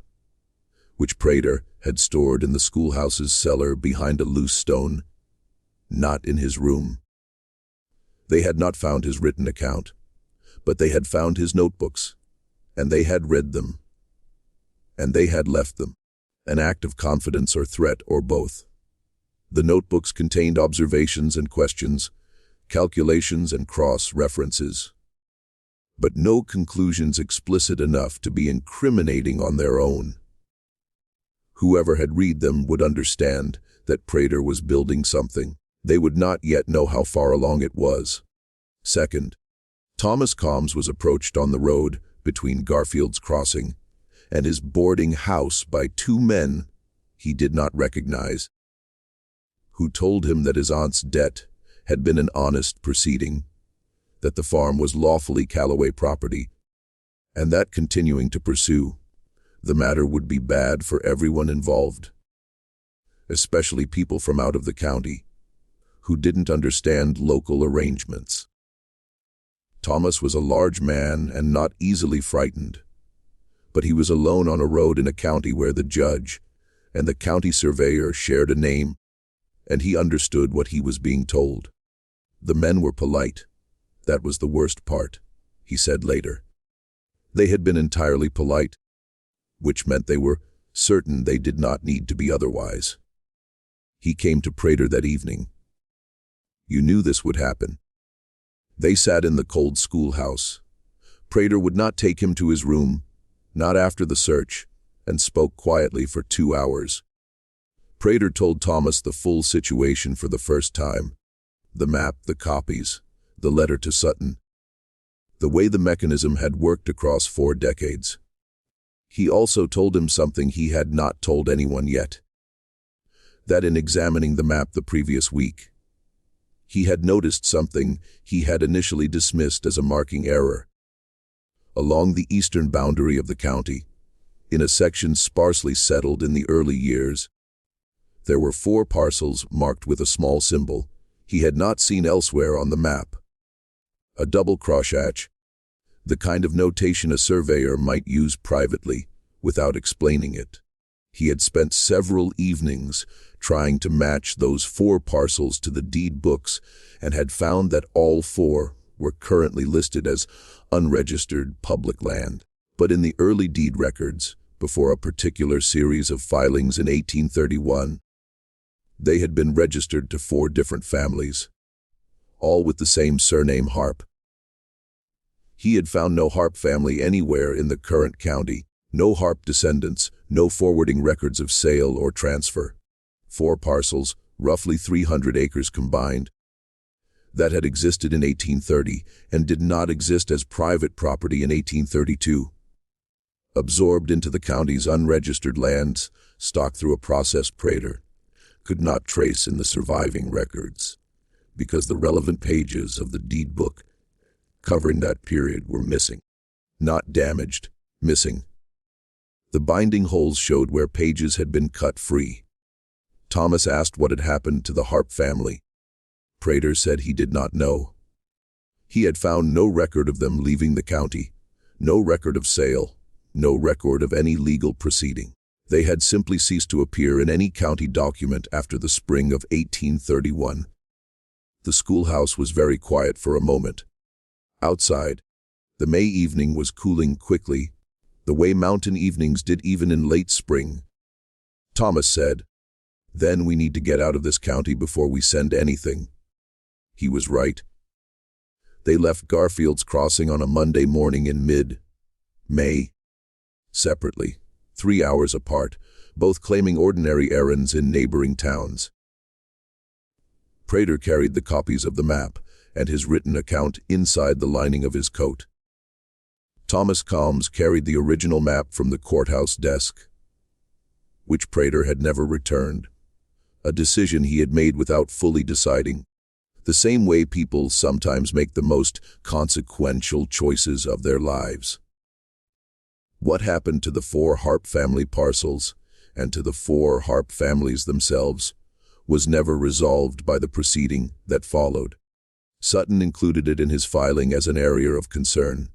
which Prater had stored in the schoolhouse's cellar behind a loose stone, not in his room. They had not found his written account, but they had found his notebooks, and they had read them, and they had left them. An act of confidence or threat or both. The notebooks contained observations and questions, calculations and cross-references, but no conclusions explicit enough to be incriminating on their own. Whoever had read them would understand that Prater was building something. They would not yet know how far along it was. Second, Thomas Combs was approached on the road between Garfield's Crossing and his boarding house by two men he did not recognize, who told him that his aunt's debt had been an honest proceeding, that the farm was lawfully Calloway property, and that continuing to pursue the matter would be bad for everyone involved, especially people from out of the county, who didn't understand local arrangements. Thomas was a large man and not easily frightened, but he was alone on a road in a county where the judge and the county surveyor shared a name, and he understood what he was being told. The men were polite. That was the worst part, he said later. They had been entirely polite, which meant they were certain they did not need to be otherwise. He came to Prater that evening. You knew this would happen. They sat in the cold schoolhouse. Prater would not take him to his room, not after the search, and spoke quietly for 2 hours. Prater told Thomas the full situation for the first time. The map, the copies, the letter to Sutton. The way the mechanism had worked across 4 decades. He also told him something he had not told anyone yet. That in examining the map the previous week, he had noticed something he had initially dismissed as a marking error. Along the eastern boundary of the county, in a section sparsely settled in the early years, there were 4 parcels marked with a small symbol he had not seen elsewhere on the map. A double crosshatch, the kind of notation a surveyor might use privately without explaining it. He had spent several evenings trying to match those 4 parcels to the deed books and had found that all 4 were currently listed as unregistered public land. But in the early deed records, before a particular series of filings in 1831, they had been registered to 4 different families, all with the same surname Harp. He had found no Harp family anywhere in the current county, no Harp descendants, no forwarding records of sale or transfer. 4 parcels, roughly 300 acres combined, that had existed in 1830 and did not exist as private property in 1832. Absorbed into the county's unregistered lands, stock through a process Prater could not trace in the surviving records, because the relevant pages of the deed book covering that period were missing. Not damaged, missing. The binding holes showed where pages had been cut free. Thomas asked what had happened to the Harp family. Prater said he did not know. He had found no record of them leaving the county, no record of sale, no record of any legal proceeding. They had simply ceased to appear in any county document after the spring of 1831. The schoolhouse was very quiet for a moment. Outside, the May evening was cooling quickly, the way mountain evenings did even in late spring. Thomas said, "Then we need to get out of this county before we send anything." He was right. They left Garfield's Crossing on a Monday morning in mid-May, separately, 3 hours apart, both claiming ordinary errands in neighboring towns. Prater carried the copies of the map and his written account inside the lining of his coat. Thomas Combs carried the original map from the courthouse desk, which Prater had never returned, a decision he had made without fully deciding, the same way people sometimes make the most consequential choices of their lives. What happened to the 4 Harp family parcels and to the 4 Harp families themselves was never resolved by the proceeding that followed. Sutton included it in his filing as an area of concern.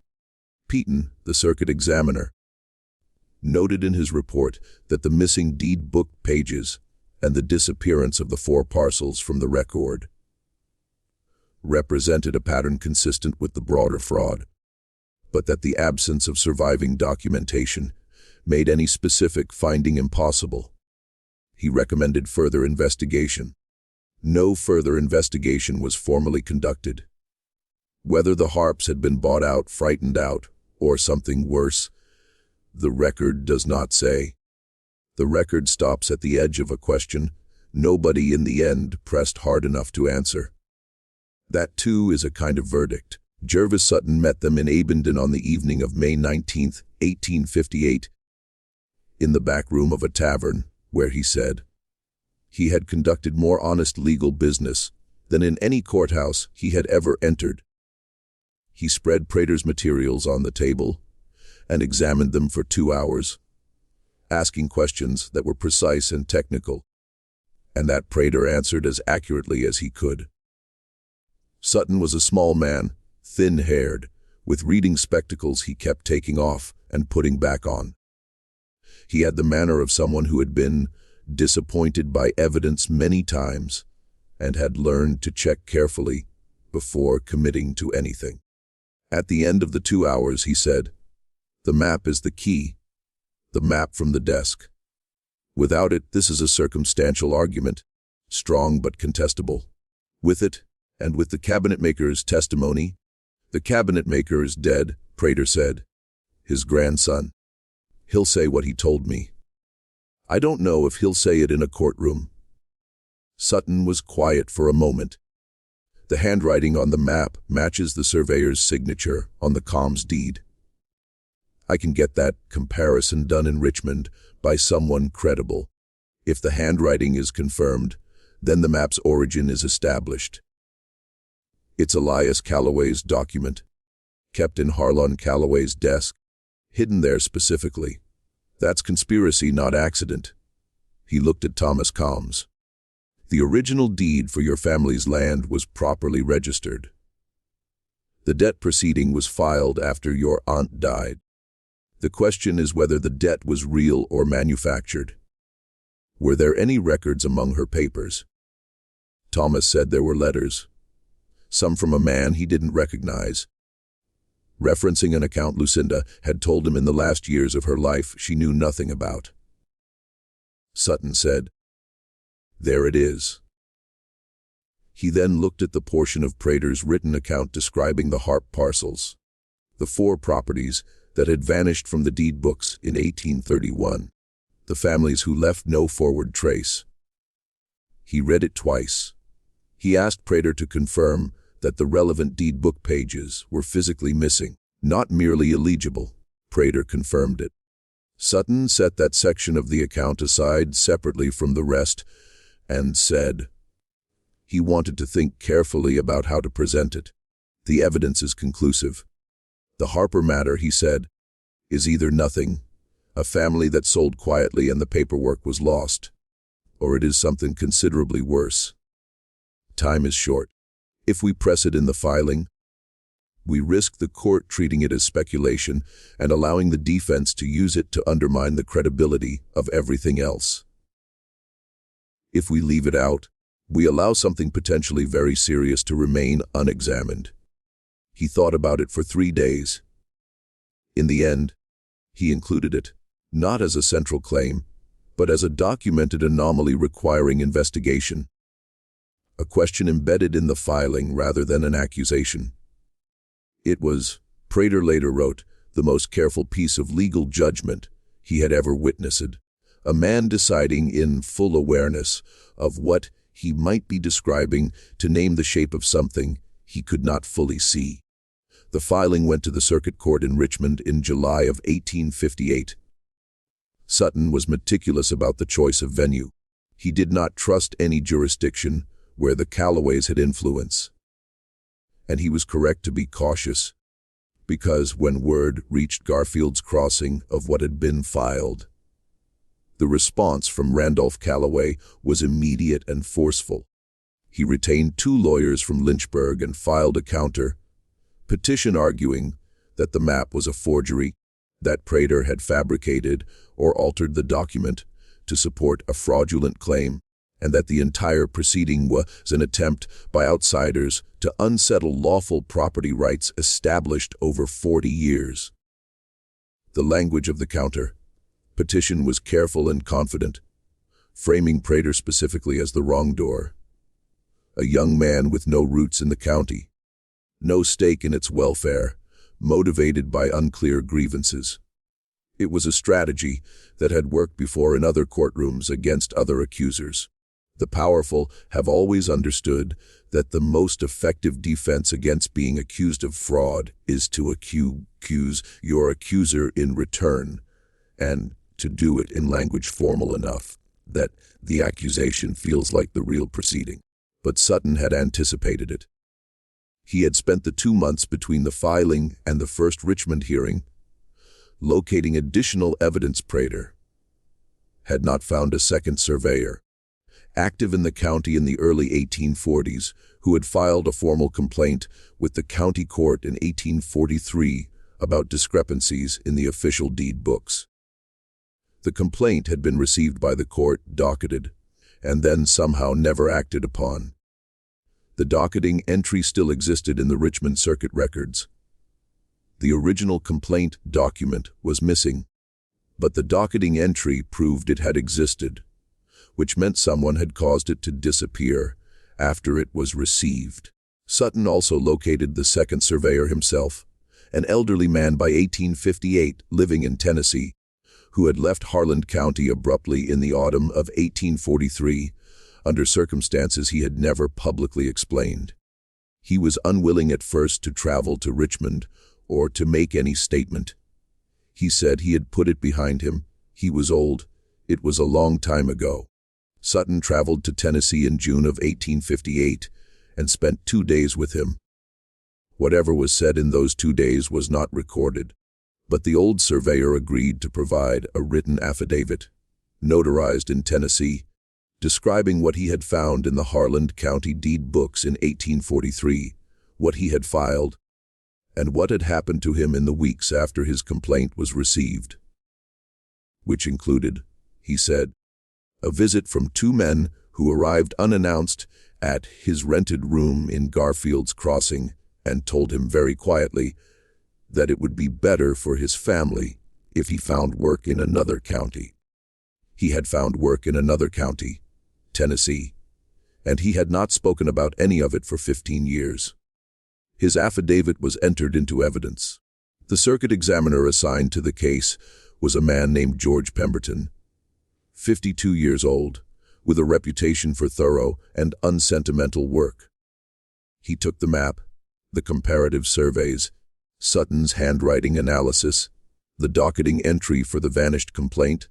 Peaton, the circuit examiner, noted in his report that the missing deed book pages and the disappearance of the 4 parcels from the record represented a pattern consistent with the broader fraud, but that the absence of surviving documentation made any specific finding impossible. He recommended further investigation. No further investigation was formally conducted. Whether the Harps had been bought out, frightened out, or something worse, the record does not say. The record stops at the edge of a question nobody in the end pressed hard enough to answer. That, too, is a kind of verdict. Jervis Sutton met them in Abingdon on the evening of May 19, 1858, in the back room of a tavern, where he said he had conducted more honest legal business than in any courthouse he had ever entered. He spread Prater's materials on the table and examined them for 2 hours, asking questions that were precise and technical, and that Prater answered as accurately as he could. Sutton was a small man, thin-haired, with reading spectacles he kept taking off and putting back on. He had the manner of someone who had been disappointed by evidence many times and had learned to check carefully before committing to anything. At the end of the 2 hours, he said, "The map is the key, the map from the desk. Without it, this is a circumstantial argument, strong but contestable. With it, and with the cabinetmaker's testimony, the cabinetmaker is dead," Prater said. "His grandson. He'll say what he told me. I don't know if he'll say it in a courtroom." Sutton was quiet for a moment. The handwriting on the map matches the surveyor's signature on the Combs deed. "I can get that comparison done in Richmond by someone credible. If the handwriting is confirmed, then the map's origin is established. It's Elias Calloway's document, kept in Harlon Calloway's desk, hidden there specifically. That's conspiracy, not accident." He looked at Thomas Combs. "The original deed for your family's land was properly registered. The debt proceeding was filed after your aunt died. The question is whether the debt was real or manufactured. Were there any records among her papers? Thomas said there were letters, some from a man he didn't recognize, referencing an account Lucinda had told him in the last years of her life she knew nothing about. Sutton said, "There it is." He then looked at the portion of Prater's written account describing the Harp parcels, the 4 properties that had vanished from the deed books in 1831, the families who left no forward trace. He read it twice. He asked Prater to confirm that the relevant deed book pages were physically missing, not merely illegible. Prater confirmed it. Sutton set that section of the account aside separately from the rest and said he wanted to think carefully about how to present it. The evidence is conclusive. The Harper matter, he said, is either nothing, a family that sold quietly and the paperwork was lost, or it is something considerably worse. Time is short. If we press it in the filing, we risk the court treating it as speculation and allowing the defense to use it to undermine the credibility of everything else. If we leave it out, we allow something potentially very serious to remain unexamined. He thought about it for 3 days. In the end, he included it, not as a central claim, but as a documented anomaly requiring investigation. A question embedded in the filing rather than an accusation. It was, Prater later wrote, the most careful piece of legal judgment he had ever witnessed. A man deciding in full awareness of what he might be describing to name the shape of something he could not fully see. The filing went to the Circuit Court in Richmond in July of 1858. Sutton was meticulous about the choice of venue. He did not trust any jurisdiction where the Callaways had influence. And he was correct to be cautious, because when word reached Garfield's Crossing of what had been filed, the response from Randolph Callaway was immediate and forceful. He retained 2 lawyers from Lynchburg and filed a counter petition arguing that the map was a forgery, that Prater had fabricated or altered the document to support a fraudulent claim, and that the entire proceeding was an attempt by outsiders to unsettle lawful property rights established over 40 years. The language of the counter petition was careful and confident, framing Prater specifically as the wrongdoer, a young man with no roots in the county, no stake in its welfare, motivated by unclear grievances. It was a strategy that had worked before in other courtrooms against other accusers. The powerful have always understood that the most effective defense against being accused of fraud is to accuse your accuser in return, and to do it in language formal enough that the accusation feels like the real proceeding. But Sutton had anticipated it. He had spent the 2 months between the filing and the first Richmond hearing locating additional evidence. Prater had not found a second surveyor active in the county in the early 1840s who had filed a formal complaint with the county court in 1843 about discrepancies in the official deed books. The complaint had been received by the court, docketed, and then somehow never acted upon. The docketing entry still existed in the Richmond Circuit records. The original complaint document was missing, but the docketing entry proved it had existed, which meant someone had caused it to disappear after it was received. Sutton also located the second surveyor himself, an elderly man by 1858 living in Tennessee, who had left Harlan County abruptly in the autumn of 1843 under circumstances he had never publicly explained. He was unwilling at first to travel to Richmond or to make any statement. He said he had put it behind him. He was old. It was a long time ago. Sutton traveled to Tennessee in June of 1858 and spent 2 days with him. Whatever was said in those 2 days was not recorded, but the old surveyor agreed to provide a written affidavit, notarized in Tennessee, describing what he had found in the Harlan County deed books in 1843, what he had filed, and what had happened to him in the weeks after his complaint was received. Which included, he said, a visit from two men who arrived unannounced at his rented room in Garfield's Crossing and told him very quietly that it would be better for his family if he found work in another county. He had found work in another county, Tennessee, and he had not spoken about any of it for 15 years. His affidavit was entered into evidence. The circuit examiner assigned to the case was a man named George Pemberton, 52 years old, with a reputation for thorough and unsentimental work. He took the map, the comparative surveys, Sutton's handwriting analysis, the docketing entry for the vanished complaint,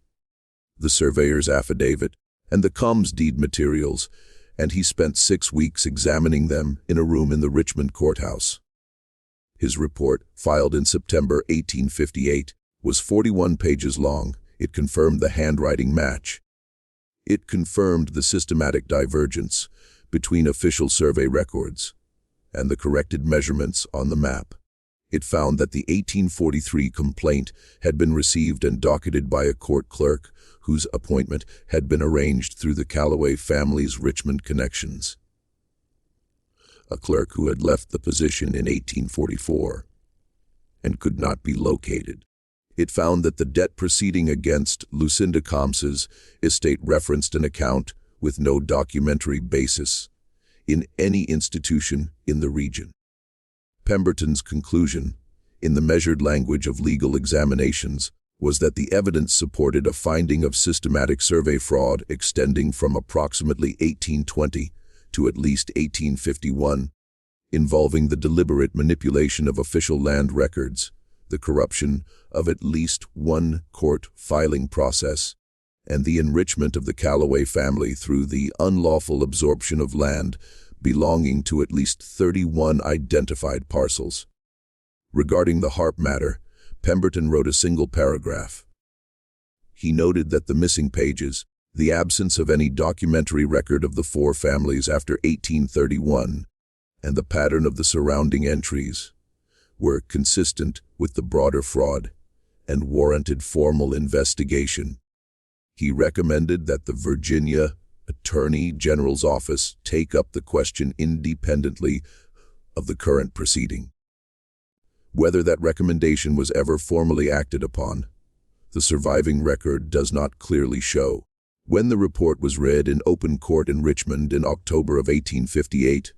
the surveyor's affidavit, and the comm's deed materials, and he spent 6 weeks examining them in a room in the Richmond courthouse. His report, filed in September 1858, was 41 pages long. It confirmed the handwriting match. It confirmed the systematic divergence between official survey records and the corrected measurements on the map. It found that the 1843 complaint had been received and docketed by a court clerk whose appointment had been arranged through the Callaway family's Richmond connections. A clerk who had left the position in 1844 and could not be located. It found that the debt proceeding against Lucinda Combs's estate referenced an account with no documentary basis in any institution in the region. Pemberton's conclusion, in the measured language of legal examinations, was that the evidence supported a finding of systematic survey fraud extending from approximately 1820 to at least 1851, involving the deliberate manipulation of official land records, the corruption of at least one court filing process, and the enrichment of the Callaway family through the unlawful absorption of land belonging to at least 31 identified parcels. Regarding the harp matter, Pemberton wrote a single paragraph. He noted that the missing pages, the absence of any documentary record of the four families after 1831, and the pattern of the surrounding entries were consistent with the broader fraud and warranted formal investigation. He recommended that the Virginia Attorney General's office take up the question independently of the current proceeding. Whether that recommendation was ever formally acted upon, the surviving record does not clearly show. When the report was read in open court in Richmond in October of 1858,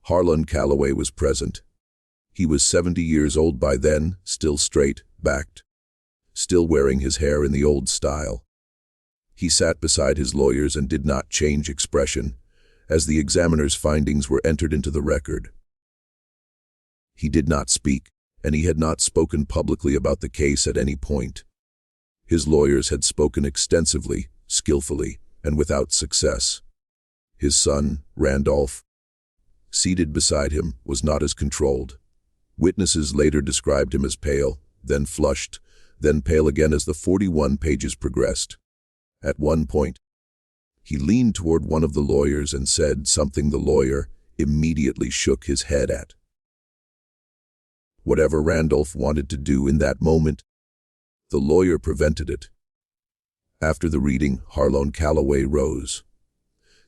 Harlan Callaway was present. He was 70 years old by then, still straight-backed, still wearing his hair in the old style. He sat beside his lawyers and did not change expression as the examiner's findings were entered into the record. He did not speak, and he had not spoken publicly about the case at any point. His lawyers had spoken extensively, skillfully, and without success. His son, Randolph, seated beside him, was not as controlled. Witnesses later described him as pale, then flushed, then pale again as the 41 pages progressed. At one point, he leaned toward one of the lawyers and said something the lawyer immediately shook his head at. Whatever Randolph wanted to do in that moment, the lawyer prevented it. After the reading, Harlan Callaway rose,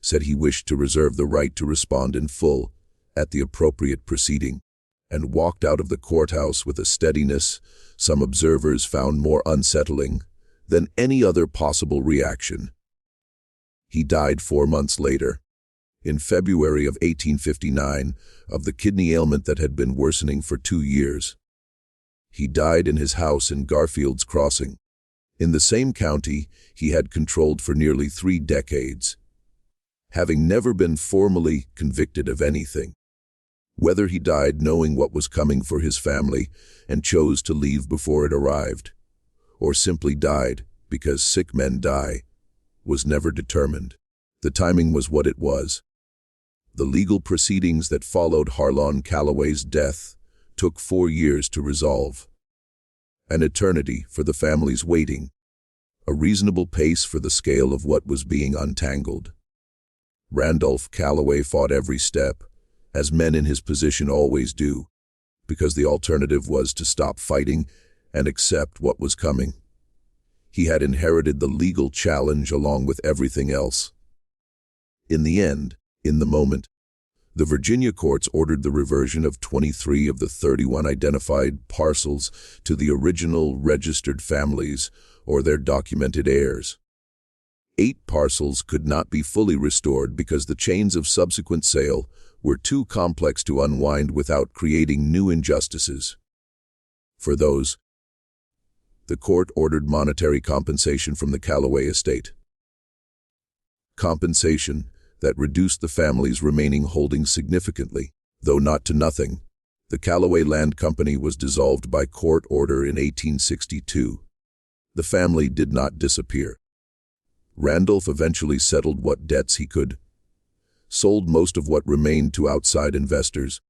said he wished to reserve the right to respond in full at the appropriate proceeding, and walked out of the courthouse with a steadiness some observers found more unsettling than any other possible reaction. He died 4 months later, in February of 1859, of the kidney ailment that had been worsening for 2 years. He died in his house in Garfield's Crossing, in the same county he had controlled for nearly 3 decades, having never been formally convicted of anything. Whether he died knowing what was coming for his family and chose to leave before it arrived, or simply died because sick men die, was never determined. The timing was what it was. The legal proceedings that followed Harlan Callaway's death took 4 years to resolve. An eternity for the family's waiting, a reasonable pace for the scale of what was being untangled. Randolph Callaway fought every step, as men in his position always do, because the alternative was to stop fighting and accept what was coming. He had inherited the legal challenge along with everything else. In the end, in the moment, the Virginia courts ordered the reversion of 23 of the 31 identified parcels to the original registered families or their documented heirs. 8 parcels could not be fully restored because the chains of subsequent sale were too complex to unwind without creating new injustices. For those, the court ordered monetary compensation from the Callaway estate. Compensation that reduced the family's remaining holdings significantly, though not to nothing. The Callaway Land Company was dissolved by court order in 1862. The family did not disappear. Randolph eventually settled what debts he could, sold most of what remained to outside investors,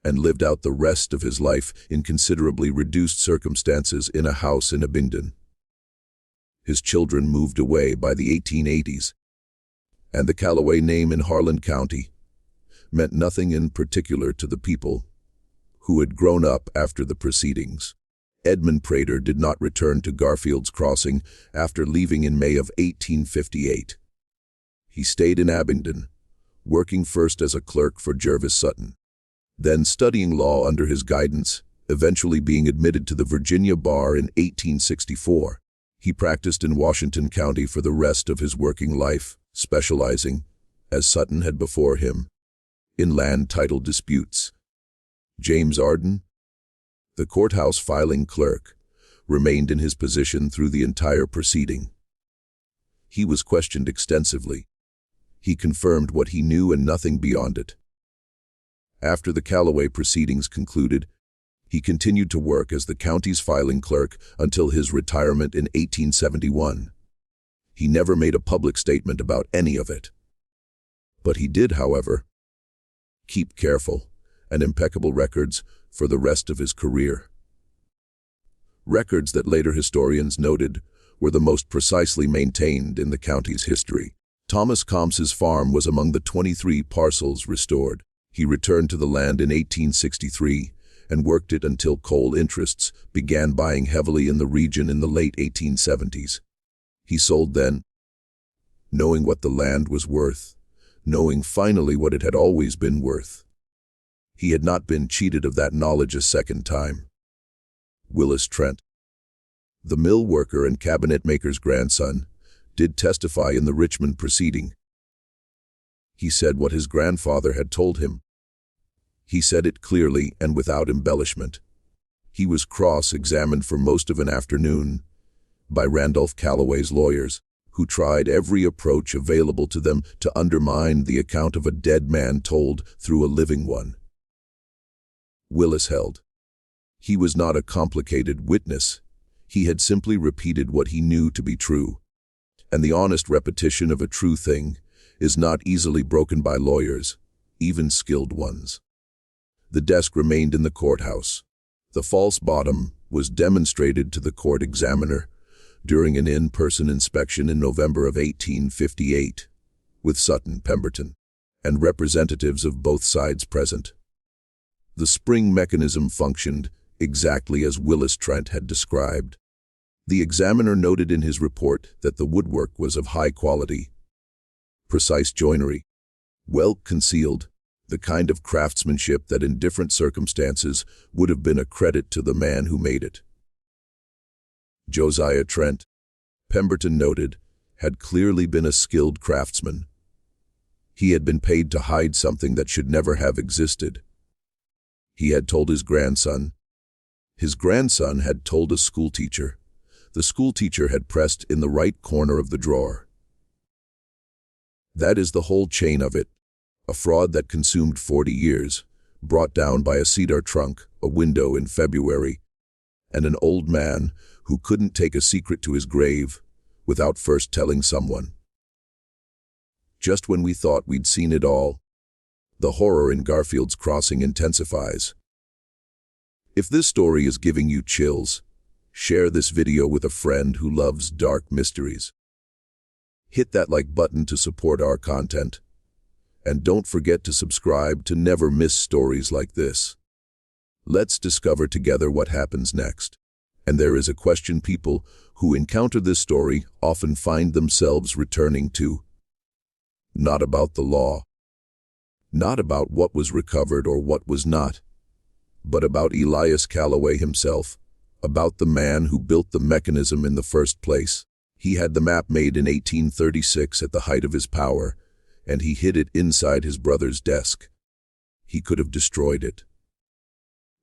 and lived out the rest of his life in considerably reduced circumstances in a house in Abingdon. His children moved away by the 1880s, and the Callaway name in Harlan County meant nothing in particular to the people who had grown up after the proceedings. Edmund Prater did not return to Garfield's Crossing after leaving in May of 1858. He stayed in Abingdon, working first as a clerk for Jervis Sutton, then studying law under his guidance, eventually being admitted to the Virginia bar in 1864. He practiced in Washington County for the rest of his working life, specializing, as Sutton had before him, in land title disputes. James Arden, the courthouse filing clerk, remained in his position through the entire proceeding. He was questioned extensively. He confirmed what he knew and nothing beyond it. After the Callaway proceedings concluded, he continued to work as the county's filing clerk until his retirement in 1871. He never made a public statement about any of it. But he did, however, keep careful and impeccable records for the rest of his career. Records that later historians noted were the most precisely maintained in the county's history. Thomas Combs's farm was among the 23 parcels restored. He returned to the land in 1863 and worked it until coal interests began buying heavily in the region in the late 1870s. He sold then, knowing what the land was worth, knowing finally what it had always been worth. He had not been cheated of that knowledge a second time. Willis Trent, the mill worker and cabinet maker's grandson, did testify in the Richmond proceeding. He said what his grandfather had told him. He said it clearly and without embellishment. He was cross-examined for most of an afternoon by Randolph Callaway's lawyers, who tried every approach available to them to undermine the account of a dead man told through a living one. Willis held. He was not a complicated witness. He had simply repeated what he knew to be true. And the honest repetition of a true thing is not easily broken by lawyers, even skilled ones. The desk remained in the courthouse. The false bottom was demonstrated to the court examiner during an in-person inspection in November of 1858, with Sutton, Pemberton, and representatives of both sides present. The spring mechanism functioned exactly as Willis Trent had described. The examiner noted in his report that the woodwork was of high quality, precise joinery, well concealed, the kind of craftsmanship that in different circumstances would have been a credit to the man who made it. Josiah Trent, Pemberton noted, had clearly been a skilled craftsman. He had been paid to hide something that should never have existed. He had told his grandson. His grandson had told a schoolteacher. The schoolteacher had pressed in the right corner of the drawer. That is the whole chain of it, a fraud that consumed 40 years, brought down by a cedar trunk, a window in February, and an old man who couldn't take a secret to his grave without first telling someone. Just when we thought we'd seen it all, the horror in Garfield's Crossing intensifies. If this story is giving you chills, share this video with a friend who loves dark mysteries. Hit that like button to support our content. And don't forget to subscribe to never miss stories like this. Let's discover together what happens next. And there is a question people who encounter this story often find themselves returning to. Not about the law, not about what was recovered or what was not, but about Elias Calloway himself, about the man who built the mechanism in the first place. He had the map made in 1836 at the height of his power, and he hid it inside his brother's desk. He could have destroyed it.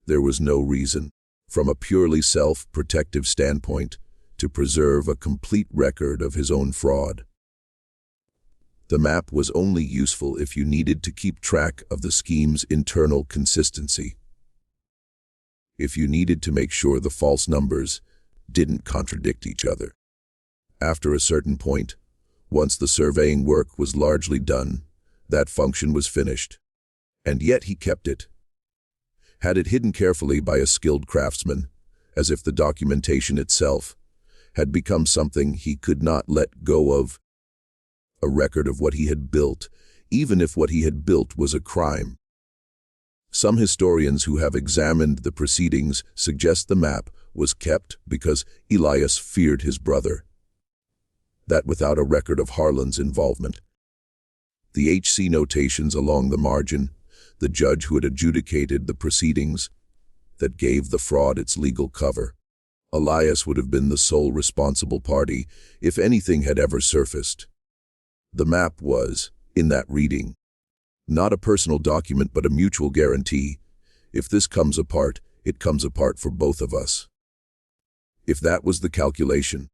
There was no reason, from a purely self-protective standpoint, to preserve a complete record of his own fraud. The map was only useful if you needed to keep track of the scheme's internal consistency. If you needed to make sure the false numbers didn't contradict each other. After a certain point, once the surveying work was largely done, that function was finished. And yet he kept it. Had it hidden carefully by a skilled craftsman, as if the documentation itself had become something he could not let go of. A record of what he had built, even if what he had built was a crime. Some historians who have examined the proceedings suggest the map was kept because Elias feared his brother. That without a record of Harlan's involvement. The HC notations along the margin, the judge who had adjudicated the proceedings, that gave the fraud its legal cover. Elias would have been the sole responsible party if anything had ever surfaced. The map was, in that reading, not a personal document but a mutual guarantee. If this comes apart, it comes apart for both of us. If that was the calculation,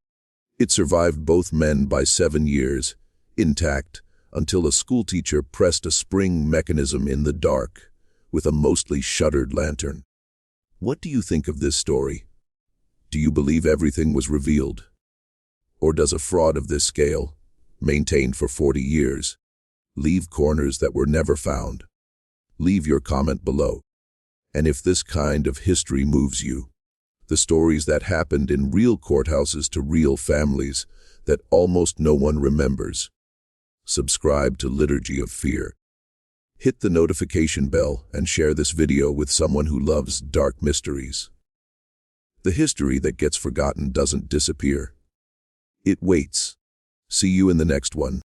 it survived both men by 7 years, intact, until a schoolteacher pressed a spring mechanism in the dark with a mostly shuttered lantern. What do you think of this story? Do you believe everything was revealed? Or does a fraud of this scale, maintained for 40 years, leave corners that were never found? Leave your comment below. And if this kind of history moves you, the stories that happened in real courthouses to real families that almost no one remembers, subscribe to Liturgy of Fear. Hit the notification bell and share this video with someone who loves dark mysteries. The history that gets forgotten doesn't disappear. It waits. See you in the next one.